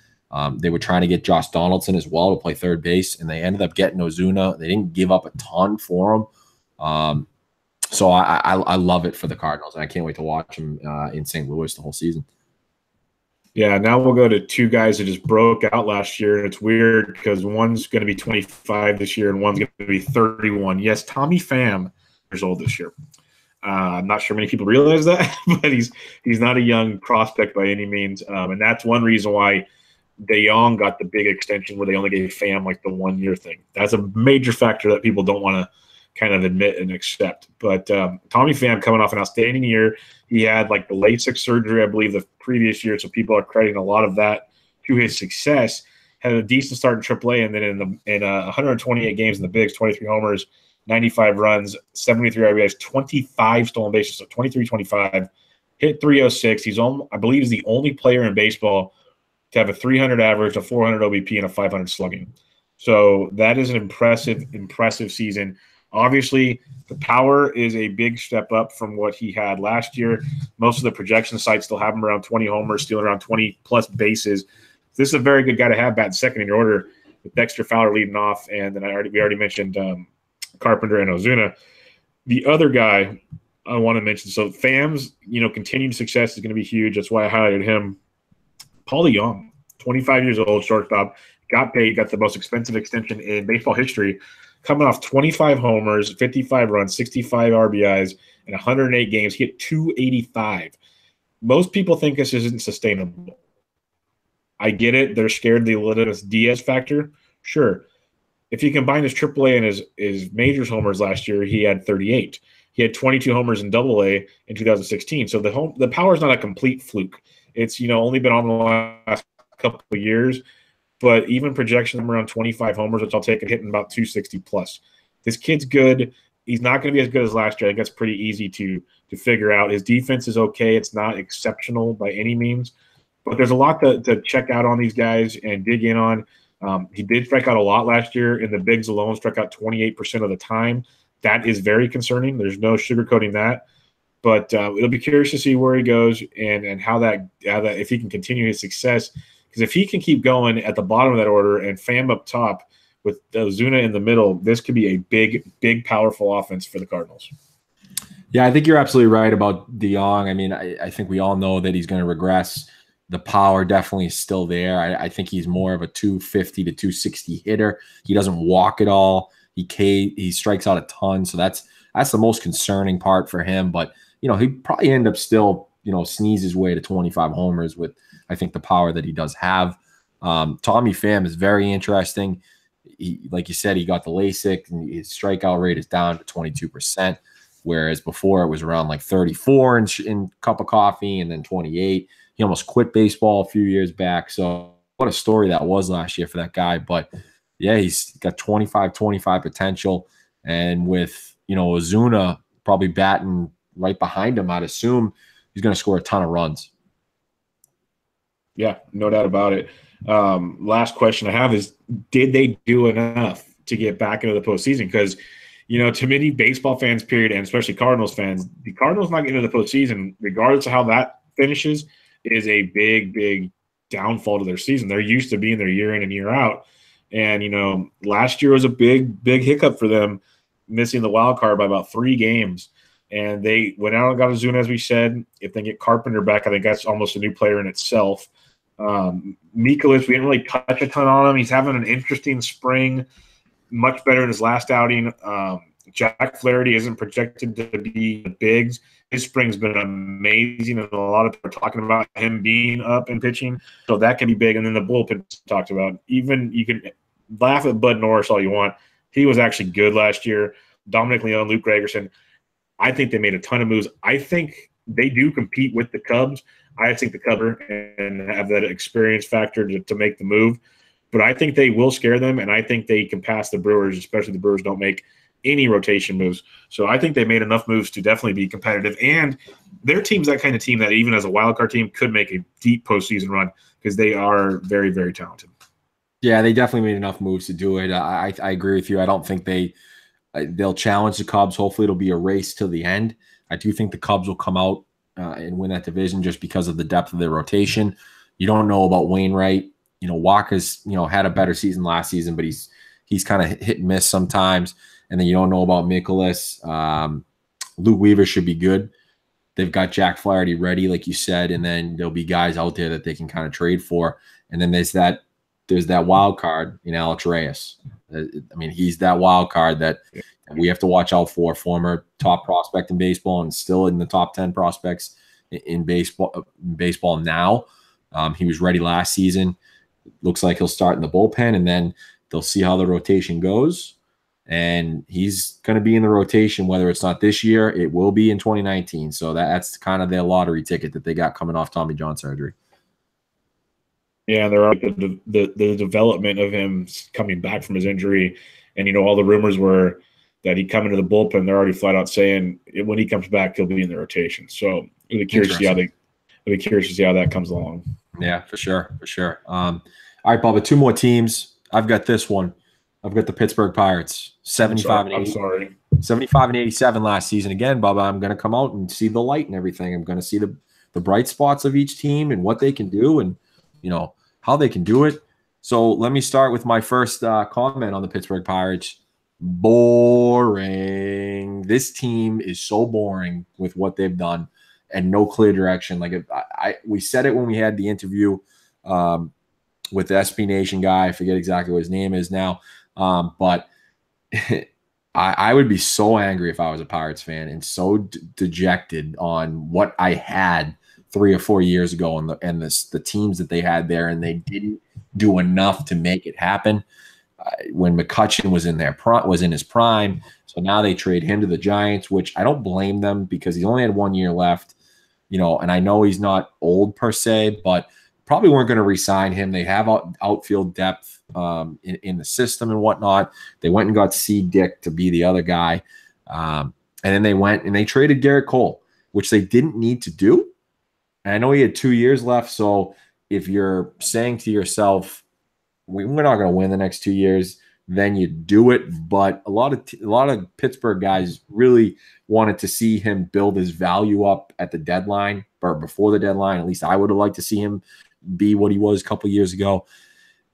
They were trying to get Josh Donaldson as well to play third base, and they ended up getting Ozuna. They didn't give up a ton for him. So I love it for the Cardinals, and I can't wait to watch them in St. Louis the whole season. Yeah, now we'll go to two guys that just broke out last year, and it's weird because one's going to be 25 this year and one's going to be 31. Yes, Tommy Pham years old this year. I'm not sure many people realize that, but he's not a young prospect by any means, and that's one reason why De Jong got the big extension where they only gave Pham like the 1 year thing. That's a major factor that people don't want to kind of admit and accept. But Tommy Pham coming off an outstanding year. He had like the LASIK surgery, I believe, the previous year, so people are crediting a lot of that to his success. Had a decent start in AAA, and then in 128 games in the bigs, 23 homers, 95 runs, 73 RBIs, 25 stolen bases, so 23-25. Hit 306. I believe he's the only player in baseball to have a 300 average, a 400 OBP, and a 500 slugging. So that is an impressive season. Obviously, the power is a big step up from what he had last year. Most of the projection sites still have him around 20 homers, stealing around 20-plus bases. This is a very good guy to have batting second in your order with Dexter Fowler leading off, and then we already mentioned Carpenter and Ozuna. The other guy I want to mention, so Pham's continued success is going to be huge. That's why I highlighted him. Paulie Young, 25 years old, shortstop, got paid, got the most expensive extension in baseball history, coming off 25 homers, 55 runs, 65 RBIs, and 108 games. He hit 285. Most people think this isn't sustainable. I get it. They're scared of the Aledis Diaz factor. Sure. If you combine his AAA and his majors homers last year, he had 38. He had 22 homers in AA in 2016. So the power is not a complete fluke. It's only been on the last couple of years, but even projection around 25 homers, which I'll take, and hitting about 260 plus. This kid's good. He's not going to be as good as last year. I think that's pretty easy to figure out. His defense is okay. It's not exceptional by any means, but there's a lot to check out on these guys and dig in on. He did strike out a lot last year. In the bigs alone, struck out 28% of the time. That is very concerning. There's no sugarcoating that. But it'll be curious to see where he goes and how that if he can continue his success. Because if he can keep going at the bottom of that order and Pham up top with Ozuna in the middle, this could be a big, powerful offense for the Cardinals. Yeah, I think you're absolutely right about DeYoung. I mean, I think we all know that he's going to regress. The power definitely is still there. I think he's more of a 250 to 260 hitter. He doesn't walk at all. He strikes out a ton. So that's the most concerning part for him. But he'd probably end up still, sneeze his way to 25 homers with, I think, the power that he does have. Tommy Pham is very interesting. Like you said, he got the LASIK, and his strikeout rate is down to 22%, whereas before it was around like 34 in Cup of Coffee and then 28. He almost quit baseball a few years back. So what a story that was last year for that guy. But, yeah, he's got 25 potential. And with, Ozuna probably batting right behind him, I'd assume he's going to score a ton of runs. Yeah, no doubt about it. Last question I have is, did they do enough to get back into the postseason? Because, to many baseball fans, period, and especially Cardinals fans, the Cardinals not getting into the postseason, regardless of how that finishes, is a big downfall to their season. They're used to being there year in and year out. And, last year was a big hiccup for them, missing the wild card by about 3 games. And they went out and got Ozuna, as we said. If they get Carpenter back, I think that's almost a new player in itself. Mikolas, we didn't really touch a ton on him. He's having an interesting spring, much better in his last outing. Jack Flaherty isn't projected to be the bigs. His spring's been amazing, and a lot of people are talking about him being up and pitching. So that can be big. And then the bullpen talked about. Even you can laugh at Bud Norris all you want. He was actually good last year. Dominic Leone, Luke Gregerson. I think they made a ton of moves. I think they do compete with the Cubs. I think the Cubs and have that experience factor to make the move. But I think they will scare them, and I think they can pass the Brewers, especially the Brewers don't make any rotation moves. So I think they made enough moves to definitely be competitive. And their team's that kind of team that even as a wild card team could make a deep postseason run because they are very, very talented. Yeah, they definitely made enough moves to do it. I agree with you. I don't think they'll challenge the Cubs. Hopefully it'll be a race till the end. I do think the Cubs will come out and win that division just because of the depth of their rotation. You don't know about Wainwright. Walker's, had a better season last season, but he's kind of hit and miss sometimes. And then you don't know about Mikolas. Luke Weaver should be good. They've got Jack Flaherty ready, like you said, and then there'll be guys out there that they can kind of trade for. And then there's that wild card in Alex Reyes. I mean, he's that wild card that we have to watch out for. Former top prospect in baseball and still in the top 10 prospects in baseball now. He was ready last season. Looks like he'll start in the bullpen, and then they'll see how the rotation goes. and he's going to be in the rotation. Whether it's not this year, it will be in 2019. So that's kind of their lottery ticket that they got coming off Tommy John surgery. Yeah, there are the development of him coming back from his injury, and all the rumors were that he'd come into the bullpen. They're already flat out saying when he comes back, he'll be in the rotation. So I'll be curious to see how that comes along. Yeah, for sure. All right, Bubba, 2 more teams. I've got this one. I've got the Pittsburgh Pirates, 75 and 87 last season. Again, Bubba, I'm going to come out and see the light and everything. I'm going to see the bright spots of each team and what they can do and how they can do it. So let me start with my first comment on the Pittsburgh Pirates. Boring. This team is so boring with what they've done and no clear direction. Like we said it when we had the interview with the SB Nation guy. I forget exactly what his name is now. But I would be so angry if I was a Pirates fan and so dejected on what I had 3 or 4 years ago and the teams that they had there, and they didn't do enough to make it happen. When McCutchen was in his prime, so now they trade him to the Giants, which I don't blame them because he only had 1 year left, and I know he's not old per se, but probably weren't going to re-sign him. They have outfield depth in the system and whatnot. They went and got C. Dick to be the other guy, and then they went and they traded Garrett Cole, which they didn't need to do. And I know he had 2 years left, so if you're saying to yourself, we're not going to win the next 2 years, then you do it. But a lot of Pittsburgh guys really wanted to see him build his value up at the deadline or before the deadline. At least I would have liked to see him be what he was a couple of years ago.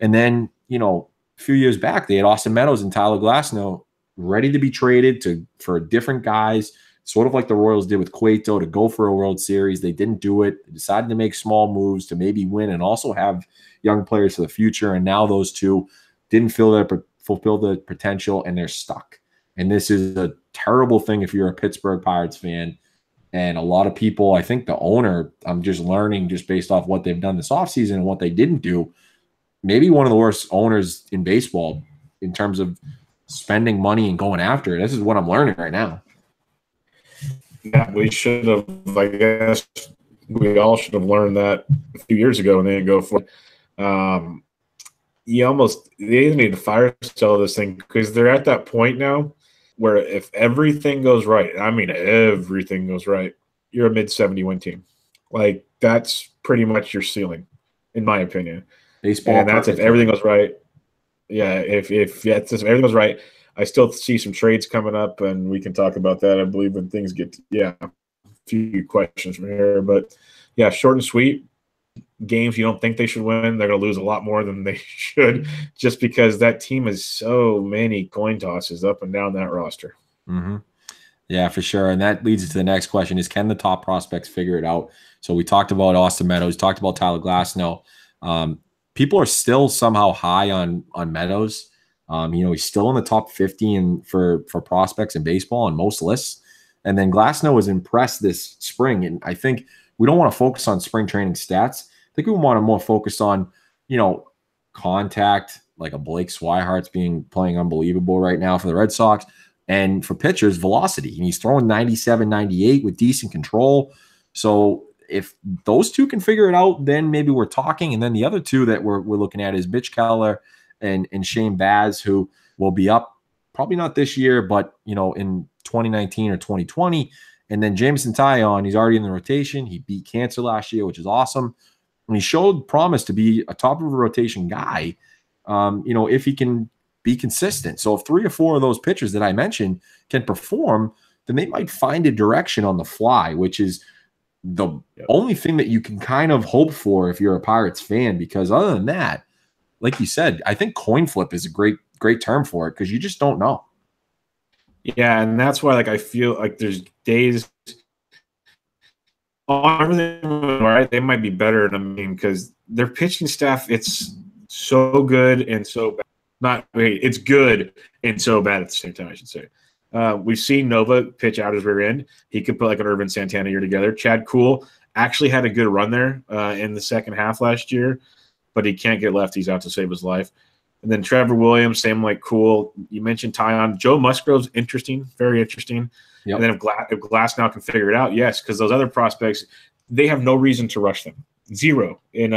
And then, a few years back, they had Austin Meadows and Tyler Glasnow ready to be traded for different guys, sort of like the Royals did with Cueto, to go for a World Series. They didn't do it. They decided to make small moves to maybe win and also have young players for the future. And now those two didn't fulfill the potential, and they're stuck. And this is a terrible thing if you're a Pittsburgh Pirates fan. And a lot of people, I think the owner, I'm just learning just based off what they've done this offseason and what they didn't do, maybe one of the worst owners in baseball in terms of spending money and going after it. This is what I'm learning right now. Yeah, we should have, I guess, we all should have learned that a few years ago and they didn't go for it. They need to fire sell this thing because they're at that point now where if everything goes right, I mean everything goes right, you're a mid-70 win team. Like, that's pretty much your ceiling, in my opinion. Baseball, and that's if everything goes right. Yeah, if everything goes right. I still see some trades coming up, and we can talk about that, I believe, when things get a few questions from here. But, yeah, short and sweet. Games you don't think they should win, they're going to lose a lot more than they should just because that team has so many coin tosses up and down that roster. Mm-hmm. Yeah, for sure. And that leads us to the next question is, can the top prospects figure it out? So we talked about Austin Meadows, talked about Tyler Glasnow. People are still somehow high on Meadows. He's still in the top 50 for prospects in baseball on most lists. And then Glasnow was impressed this spring. And I think we don't want to focus on spring training stats. I think we want to more focus on, contact, like a Blake Swihart's playing unbelievable right now for the Red Sox. And for pitchers, velocity. And he's throwing 97, 98 with decent control. So if those two can figure it out, then maybe we're talking. And then the other two that we're looking at is Mitch Keller and Shane Baz, who will be up probably not this year, but in 2019 or 2020. And then Jameson Taillon, he's already in the rotation. He beat cancer last year, which is awesome. And he showed promise to be a top of a rotation guy, if he can be consistent. So if 3 or 4 of those pitchers that I mentioned can perform, then they might find a direction on the fly, which is the only thing that you can kind of hope for if you're a Pirates fan, because other than that, like you said, I think coin flip is a great term for it because you just don't know. Yeah, and that's why I feel like there's days on everything right, they might be better than because their pitching staff, it's so good and so bad. It's good and so bad at the same time, I should say. We've seen Nova pitch out his rear end. He could put an Herman Santana year together. Chad Kuhl actually had a good run there in the second half last year, but he can't get lefties out to save his life. And then Trevor Williams, same like cool. You mentioned Tyon. Joe Musgrove's interesting, very interesting. Yep. And then if Glass now can figure it out, yes, because those other prospects, they have no reason to rush them. Zero in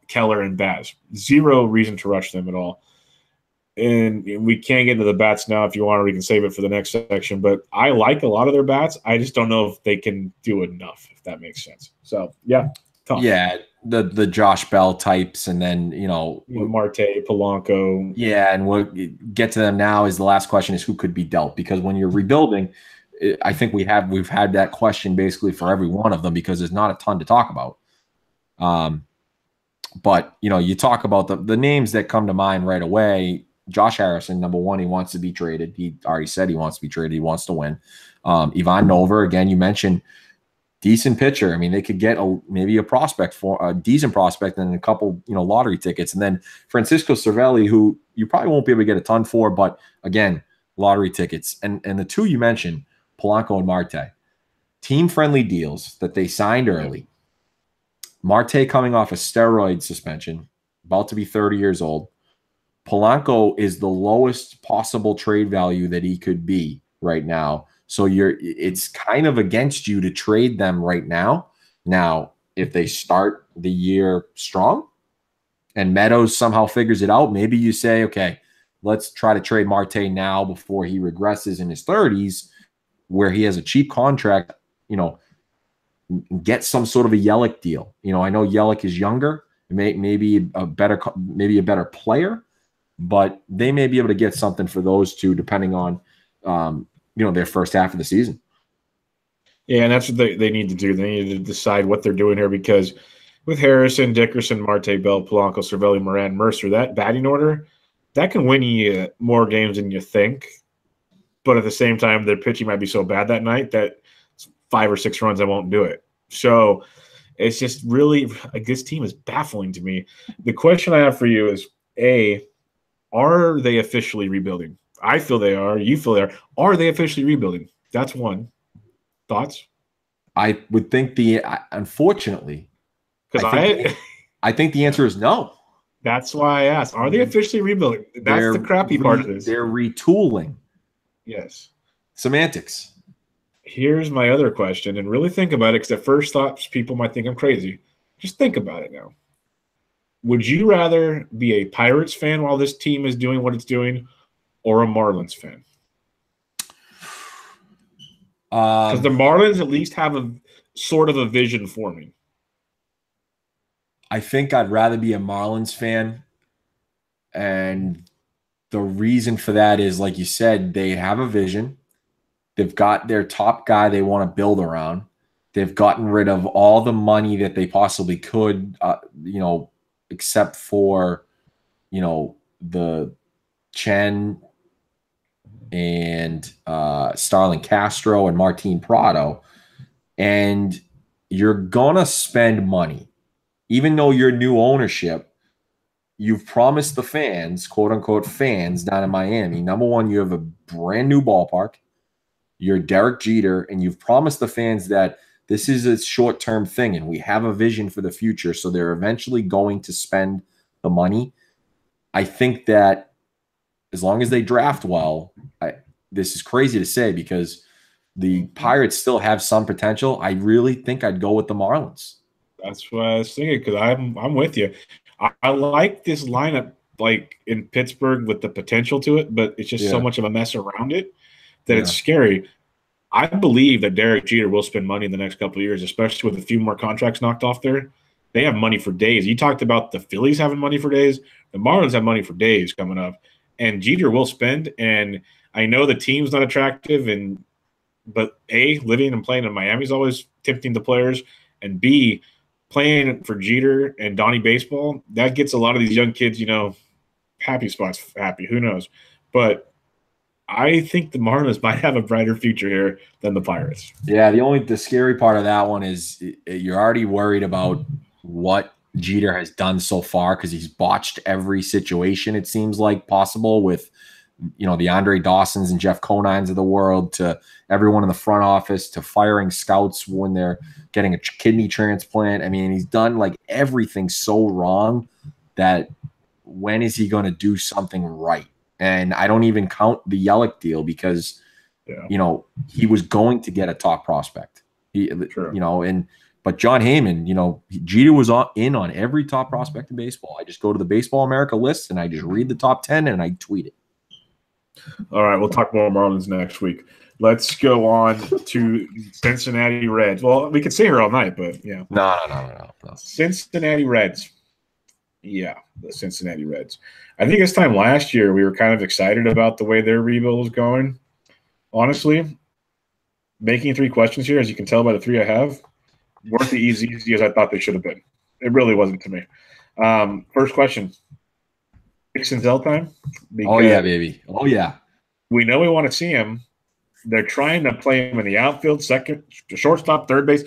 Keller and Baz. Zero reason to rush them at all. And we can't get into the bats now. If you want, we can save it for the next section. But I like a lot of their bats. I just don't know if they can do enough, if that makes sense. So, yeah, tough. Yeah, the Josh Bell types, and then, Marte, Polanco. Yeah, and we'll get to them now. Is the last question is who could be dealt? Because when you're rebuilding, I think we've had that question basically for every one of them because there's not a ton to talk about. But, you talk about the names that come to mind right away. Josh Harrison, number one, he wants to be traded. He already said he wants to be traded. He wants to win. Ivan Nover, again, you mentioned decent pitcher. I mean, they could get maybe a prospect for a decent prospect and a couple, lottery tickets. And then Francisco Cervelli, who you probably won't be able to get a ton for, but again, lottery tickets. And the two you mentioned, Polanco and Marte, team-friendly deals that they signed early. Marte coming off a steroid suspension, about to be 30 years old. Polanco is the lowest possible trade value that he could be right now. So it's kind of against you to trade them right now. Now, if they start the year strong and Meadows somehow figures it out, maybe you say, okay, let's try to trade Marte now before he regresses in his 30s, where he has a cheap contract, get some sort of a Yelich deal. I know Yelich is younger, maybe a better player, but they may be able to get something for those two depending on, their first half of the season. Yeah, and that's what they need to do. They need to decide what they're doing here because with Harrison, Dickerson, Marte, Bell, Polanco, Cervelli, Moran, Mercer, that batting order, that can win you more games than you think. But at the same time, their pitching might be so bad that night that 5 or 6 runs, I won't do it. So it's just really – this team is baffling to me. The question I have for you is, A, are they officially rebuilding? I feel they are. You feel they are. Are they officially rebuilding? That's one. Thoughts? I would think unfortunately, because I think the answer is no. That's why I asked. Are they officially rebuilding? That's the crappy part of this. They're retooling. Yes. Semantics. Here's my other question, and really think about it because at first thought, people might think I'm crazy. Just think about it now. Would you rather be a Pirates fan while this team is doing what it's doing or a Marlins fan? Because the Marlins at least have a sort of a vision for me. I think I'd rather be a Marlins fan. And the reason for that is, like you said, they have a vision. They've got their top guy they want to build around. They've gotten rid of all the money that they possibly could, except for, the Chen and Starlin Castro and Martin Prado. And you're going to spend money. Even though you're new ownership, you've promised the fans, quote unquote fans down in Miami, number one, you have a brand new ballpark. You're Derek Jeter, and you've promised the fans that this is a short-term thing and we have a vision for the future. So they're eventually going to spend the money. I think that as long as they draft well, this is crazy to say because the Pirates still have some potential. I really think I'd go with the Marlins. That's what I was thinking because I'm with you. I like this lineup like in Pittsburgh with the potential to it, but it's just so much of a mess around it that it's scary. I believe that Derek Jeter will spend money in the next couple of years, especially with a few more contracts knocked off there. They have money for days. You talked about the Phillies having money for days. The Marlins have money for days coming up. And Jeter will spend. And I know the team's not attractive, but A, living and playing in Miami is always tempting the players. And B, playing for Jeter and Donnie baseball, that gets a lot of these young kids, happy spots happy. Who knows? But I think the Marlins might have a brighter future here than the Pirates. Yeah, the scary part of that one is you're already worried about what Jeter has done so far because he's botched every situation, it seems like, possible with, the Andre Dawsons and Jeff Conines of the world to everyone in the front office to firing scouts when they're getting a kidney transplant. I mean, he's done like everything so wrong that when is he going to do something right? And I don't even count the Yelich deal because, you know, he was going to get a top prospect. You know, but John Heyman, you know, Jeter was in on every top prospect in baseball. I just go to the Baseball America list and I just read the top 10 and I tweet it. All right, we'll talk more Marlins next week. Let's go on to Cincinnati Reds. Well, we could stay here all night, but yeah. No. Cincinnati Reds. Yeah, the Cincinnati Reds. I think this time last year we were kind of excited about the way their rebuild was going. Honestly, making 3 questions here, as you can tell by the 3 I have, weren't the easy as I thought they should have been. It really wasn't to me. First question. Nick Senzel time? Oh, yeah, baby. Oh, yeah. We know we want to see him. They're trying to play him in the outfield, second, shortstop, third base.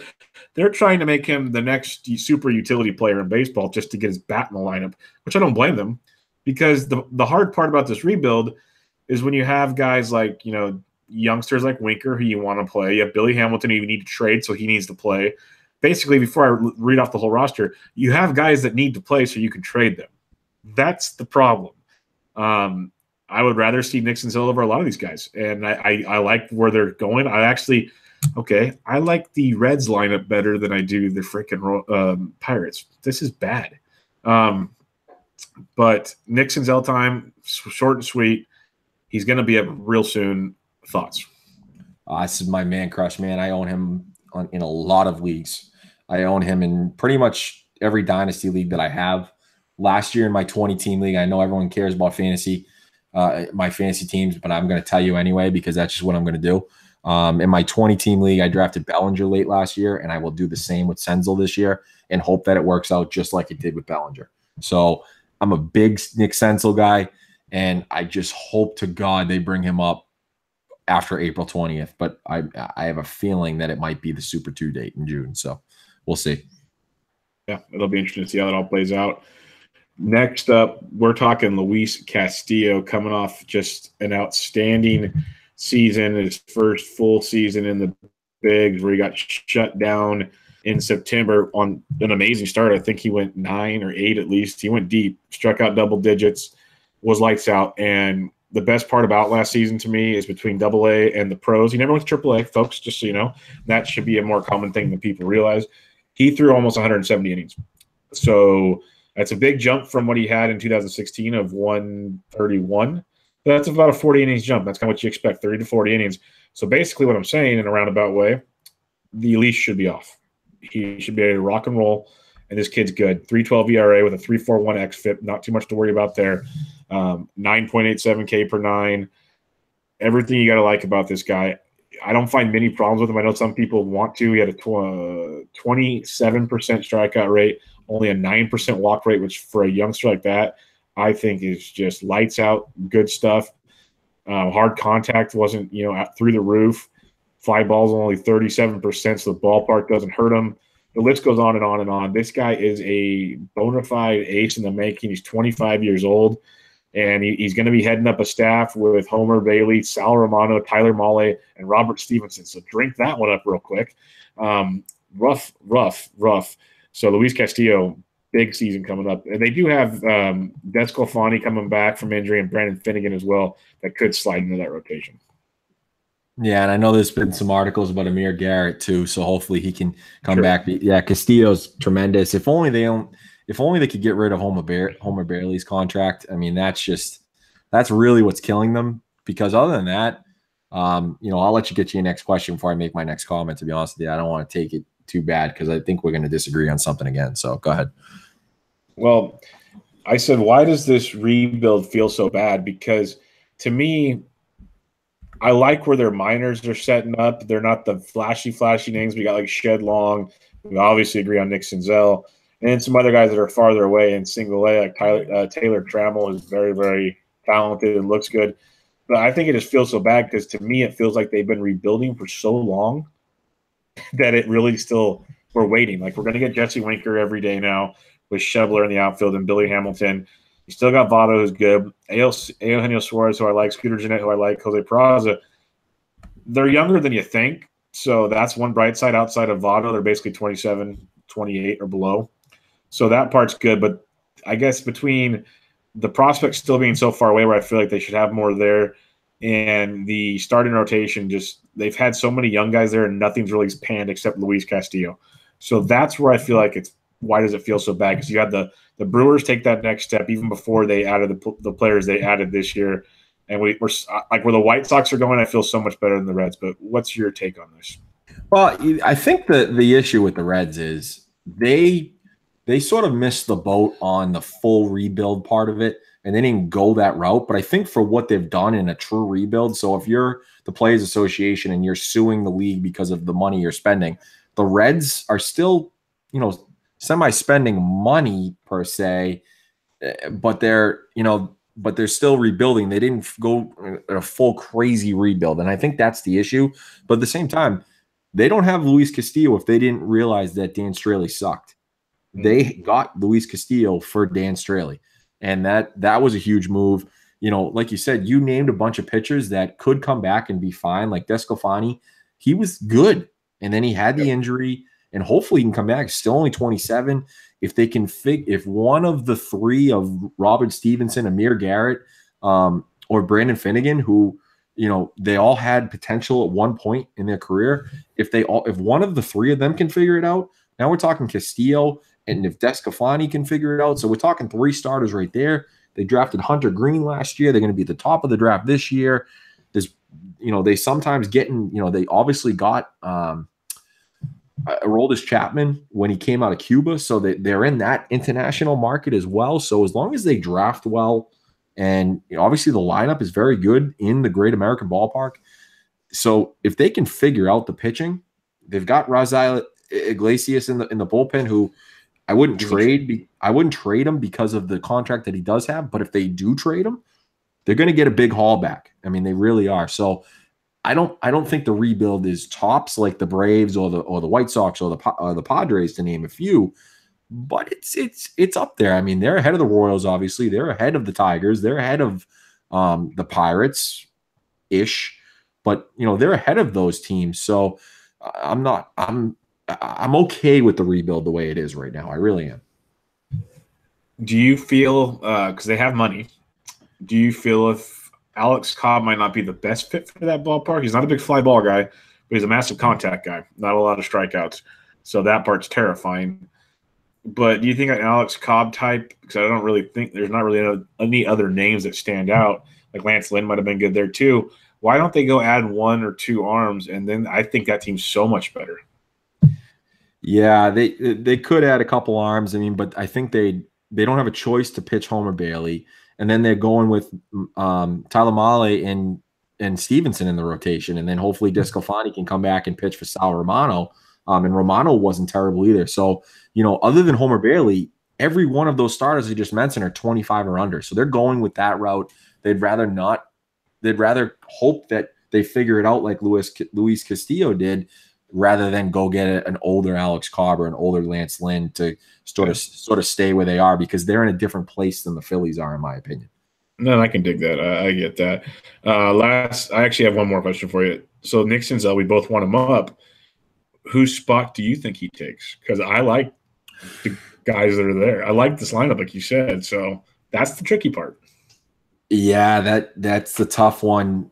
They're trying to make him the next super utility player in baseball just to get his bat in the lineup, which I don't blame them, because the hard part about this rebuild is when you have guys like, you know, youngsters like Winker who you want to play. You have Billy Hamilton who you need to trade, so he needs to play. Basically, before I read off the whole roster, you have guys that need to play so you can trade them. That's the problem. I would rather see Nick Senzel over a lot of these guys, and I like where they're going. I like the Reds lineup better than I do the freaking Pirates. This is bad. But Nick Senzel time, short and sweet. He's going to be up real soon. Thoughts? This is my man crush, man. I own him in a lot of leagues. I own him in pretty much every dynasty league that I have. Last year in my 20-team league, I know everyone cares about fantasy, my fantasy teams, but I'm going to tell you anyway because that's just what I'm going to do. In my 20-team league, I drafted Bellinger late last year, and I will do the same with Senzel this year and hope that it works out just like it did with Bellinger. So I'm a big Nick Senzel guy, and I just hope to God they bring him up after April 20th. But I have a feeling that it might be the Super 2 date in June. So we'll see. Yeah, it'll be interesting to see how that all plays out. Next up, we're talking Luis Castillo coming off just an outstanding season, his first full season in the bigs where he got shut down in September on an amazing start. I think he went 9 or 8 at least. He went deep, struck out double digits, was lights out. And the best part about last season to me is between AA and the pros. He never went to AAA, folks, just so you know. That should be a more common thing than people realize. He threw almost 170 innings. So that's a big jump from what he had in 2016 of 131. That's about a 40 innings jump. That's kind of what you expect, 30 to 40 innings. So basically what I'm saying in a roundabout way, the leash should be off. He should be able to rock and roll, and this kid's good. 3.12 ERA with a 3.41 xFIP, not too much to worry about there. 9.87 K per 9. Everything you got to like about this guy. I don't find many problems with him. I know some people want to. He had a 27% strikeout rate, only a 9% walk rate, which for a youngster like that, I think is just lights out, good stuff. Hard contact wasn't, through the roof. Fly balls only 37%, so the ballpark doesn't hurt him. The list goes on and on and on. This guy is a bona fide ace in the making. He's 25 years old, and he's going to be heading up a staff with Homer Bailey, Sal Romano, Tyler Mahle, and Robert Stevenson. So drink that one up real quick. Rough. So Luis Castillo, big season coming up. And they do have Desclafani coming back from injury and Brandon Finnegan as well that could slide into that rotation. Yeah, and I know there's been some articles about Amir Garrett too, so hopefully he can come back. Yeah, Castillo's tremendous. If only they could get rid of Homer Bailey's contract. I mean, that's really what's killing them. Because other than that, I'll let you get to your next question before I make my next comment. To be honest with you, I don't want to take it too bad because I think we're going to disagree on something again. So go ahead. Well, I said, why does this rebuild feel so bad? Because to me, I like where their minors are setting up. They're not the flashy names. We got like Shed Long. We obviously agree on Nick Senzel. And some other guys that are farther away in single A, like Taylor Trammell is very, very talented and looks good. But I think it just feels so bad because to me it feels like they've been rebuilding for so long that it really still – we're waiting. Like we're going to get Jesse Winker every day now with Shevler in the outfield and Billy Hamilton. You still got Votto, who's good. Eugenio Suarez, who I like. Scooter Gennett, who I like. Jose Peraza. They're younger than you think, so that's one bright side. Outside of Votto, they're basically 27, 28 or below. So that part's good. But I guess between the prospects still being so far away where I feel like they should have more there. And the starting rotation, just they've had so many young guys there and nothing's really panned except Luis Castillo. So that's where I feel like it's why does it feel so bad? Because you had the Brewers take that next step even before they added the players they added this year. And we're like where the White Sox are going, I feel so much better than the Reds. But what's your take on this? Well, I think the issue with the Reds is they sort of missed the boat on the full rebuild part of it, and they didn't go that route. But I think for what they've done in a true rebuild, so if you're the Players Association and you're suing the league because of the money you're spending, the Reds are still, semi-spending money per se, but they're still rebuilding. They didn't go a full crazy rebuild, and I think that's the issue. But at the same time, they don't have Luis Castillo if they didn't realize that Dan Straley sucked. They got Luis Castillo for Dan Straley, and that was a huge move. Like you said, you named a bunch of pitchers that could come back and be fine. Like Descalfani, he was good, and then he had the injury, and hopefully he can come back. He's still only 27. If they can if one of the three of Robert Stevenson, Amir Garrett, or Brandon Finnegan, who they all had potential at one point in their career. If one of the three of them can figure it out, now we're talking Castillo, and if Descalfani can figure it out, so we're talking three starters right there. They drafted Hunter Green last year. They're going to be at the top of the draft this year. They sometimes they obviously got Aroldis Chapman when he came out of Cuba, so they're in that international market as well. So as long as they draft well, and obviously the lineup is very good in the Great American Ballpark. So if they can figure out the pitching, they've got Raisel Iglesias in the bullpen, who I wouldn't trade. I wouldn't trade him because of the contract that he does have. But if they do trade him, they're going to get a big haul back. I mean, they really are. So I don't think the rebuild is tops like the Braves or the White Sox or the Padres, to name a few. But it's up there. I mean, they're ahead of the Royals, obviously. They're ahead of the Tigers. They're ahead of the Pirates-ish. But, they're ahead of those teams. So I'm okay with the rebuild the way it is right now. I really am. Do you feel, because they have money, do you feel if Alex Cobb might not be the best fit for that ballpark? He's not a big fly ball guy, but he's a massive contact guy. Not a lot of strikeouts. So that part's terrifying. But do you think an Alex Cobb type, because I don't really think there's not really any other names that stand out, like Lance Lynn might have been good there too. Why don't they go add one or two arms? And then I think that team's so much better. Yeah, they could add a couple arms. I mean, but I think they don't have a choice to pitch Homer Bailey. And then they're going with Tyler Mahle and Stevenson in the rotation. And then hopefully Descalfani can come back and pitch for Sal Romano. And Romano wasn't terrible either. So, other than Homer Bailey, every one of those starters I just mentioned are 25 or under. So they're going with that route. They'd rather hope that they figure it out like Luis Castillo did, rather than go get an older Alex Cobb or an older Lance Lynn to sort of stay where they are, because they're in a different place than the Phillies are, in my opinion. No, I can dig that. I get that. I actually have one more question for you. So Nick Senzel, we both want him up. Whose spot do you think he takes? Because I like the guys that are there. I like this lineup, like you said. So that's the tricky part. Yeah, that's the tough one.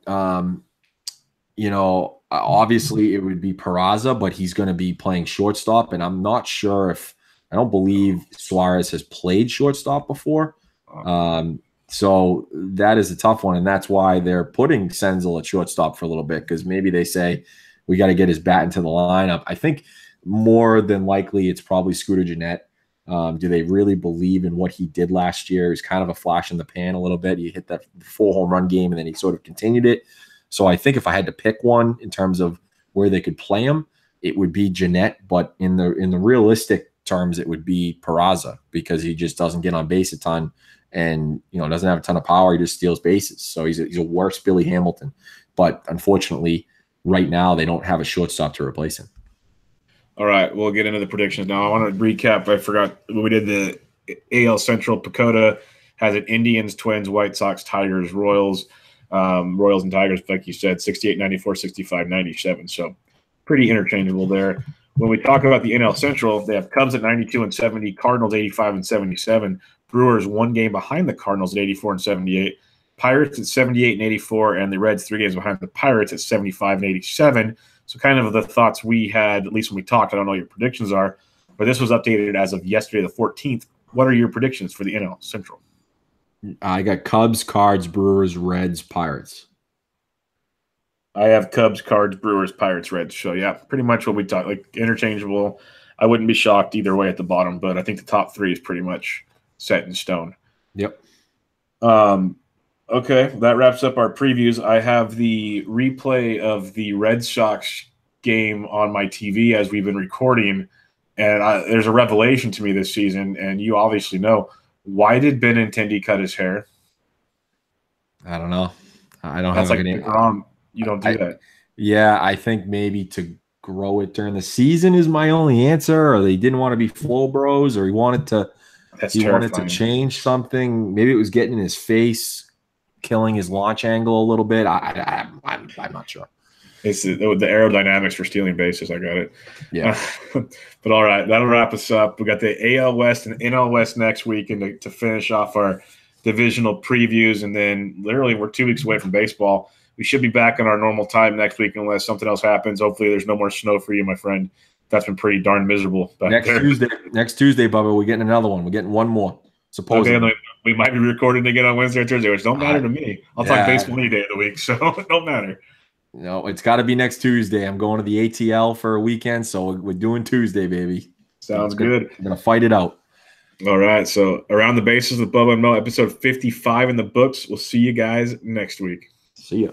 Obviously it would be Peraza, but he's going to be playing shortstop, and I'm not sure I don't believe Suarez has played shortstop before. So that is a tough one, and that's why they're putting Senzel at shortstop for a little bit, because maybe they say we got to get his bat into the lineup. I think more than likely it's probably Scooter Gennett. Do they really believe in what he did last year? He was kind of a flash in the pan a little bit. He hit that full home run game, and then he sort of continued it. So I think if I had to pick one in terms of where they could play him, it would be Gennett. But in the realistic terms, it would be Peraza, because he just doesn't get on base a ton, and doesn't have a ton of power. He just steals bases. So he's a worse Billy Hamilton. But unfortunately, right now they don't have a shortstop to replace him. All right, we'll get into the predictions now. I want to recap. I forgot when we did the AL Central. Pacoda has it Indians, Twins, White Sox, Tigers, Royals. Royals and Tigers, like you said, 68, 94, 65, 97. So pretty interchangeable there. When we talk about the NL Central, they have Cubs at 92 and 70, Cardinals 85 and 77, Brewers 1 game behind the Cardinals at 84 and 78. Pirates at 78 and 84, and the Reds 3 games behind the Pirates at 75 and 87. So kind of the thoughts we had, at least when we talked. I don't know what your predictions are, but this was updated as of yesterday, the 14th. What are your predictions for the NL Central? I got Cubs, Cards, Brewers, Reds, Pirates. I have Cubs, Cards, Brewers, Pirates, Reds. So, yeah, pretty much what we talked, like interchangeable. I wouldn't be shocked either way at the bottom, but I think the top 3 is pretty much set in stone. Yep. Okay, that wraps up our previews. I have the replay of the Red Sox game on my TV as we've been recording, and there's a revelation to me this season, and you obviously know. Why did Benintendi cut his hair? I don't know. I don't That's have like any. You don't do that. Yeah, I think maybe to grow it during the season is my only answer, or they didn't want to be flow bros, or he wanted to change something. Maybe it was getting in his face, killing his launch angle a little bit. I'm not sure. It's the aerodynamics for stealing bases. I got it. Yeah. But all right, that'll wrap us up. We got the AL West and NL West next week, and to finish off our divisional previews, and then literally we're 2 weeks away from baseball. We should be back on our normal time next week unless something else happens. Hopefully there's no more snow for you, my friend. That's been pretty darn miserable back there. Next Tuesday, Bubba, we're getting another one. We're getting one more, supposedly. Okay, we might be recording again on Wednesday or Thursday, which don't matter to me. I'll talk baseball any day of the week, so it don't matter. No, it's got to be next Tuesday. I'm going to the ATL for a weekend, so we're doing Tuesday, baby. Sounds good. I'm going to fight it out. All right, so Around the Bases with Bubba and Mo, episode 55 in the books. We'll see you guys next week. See ya.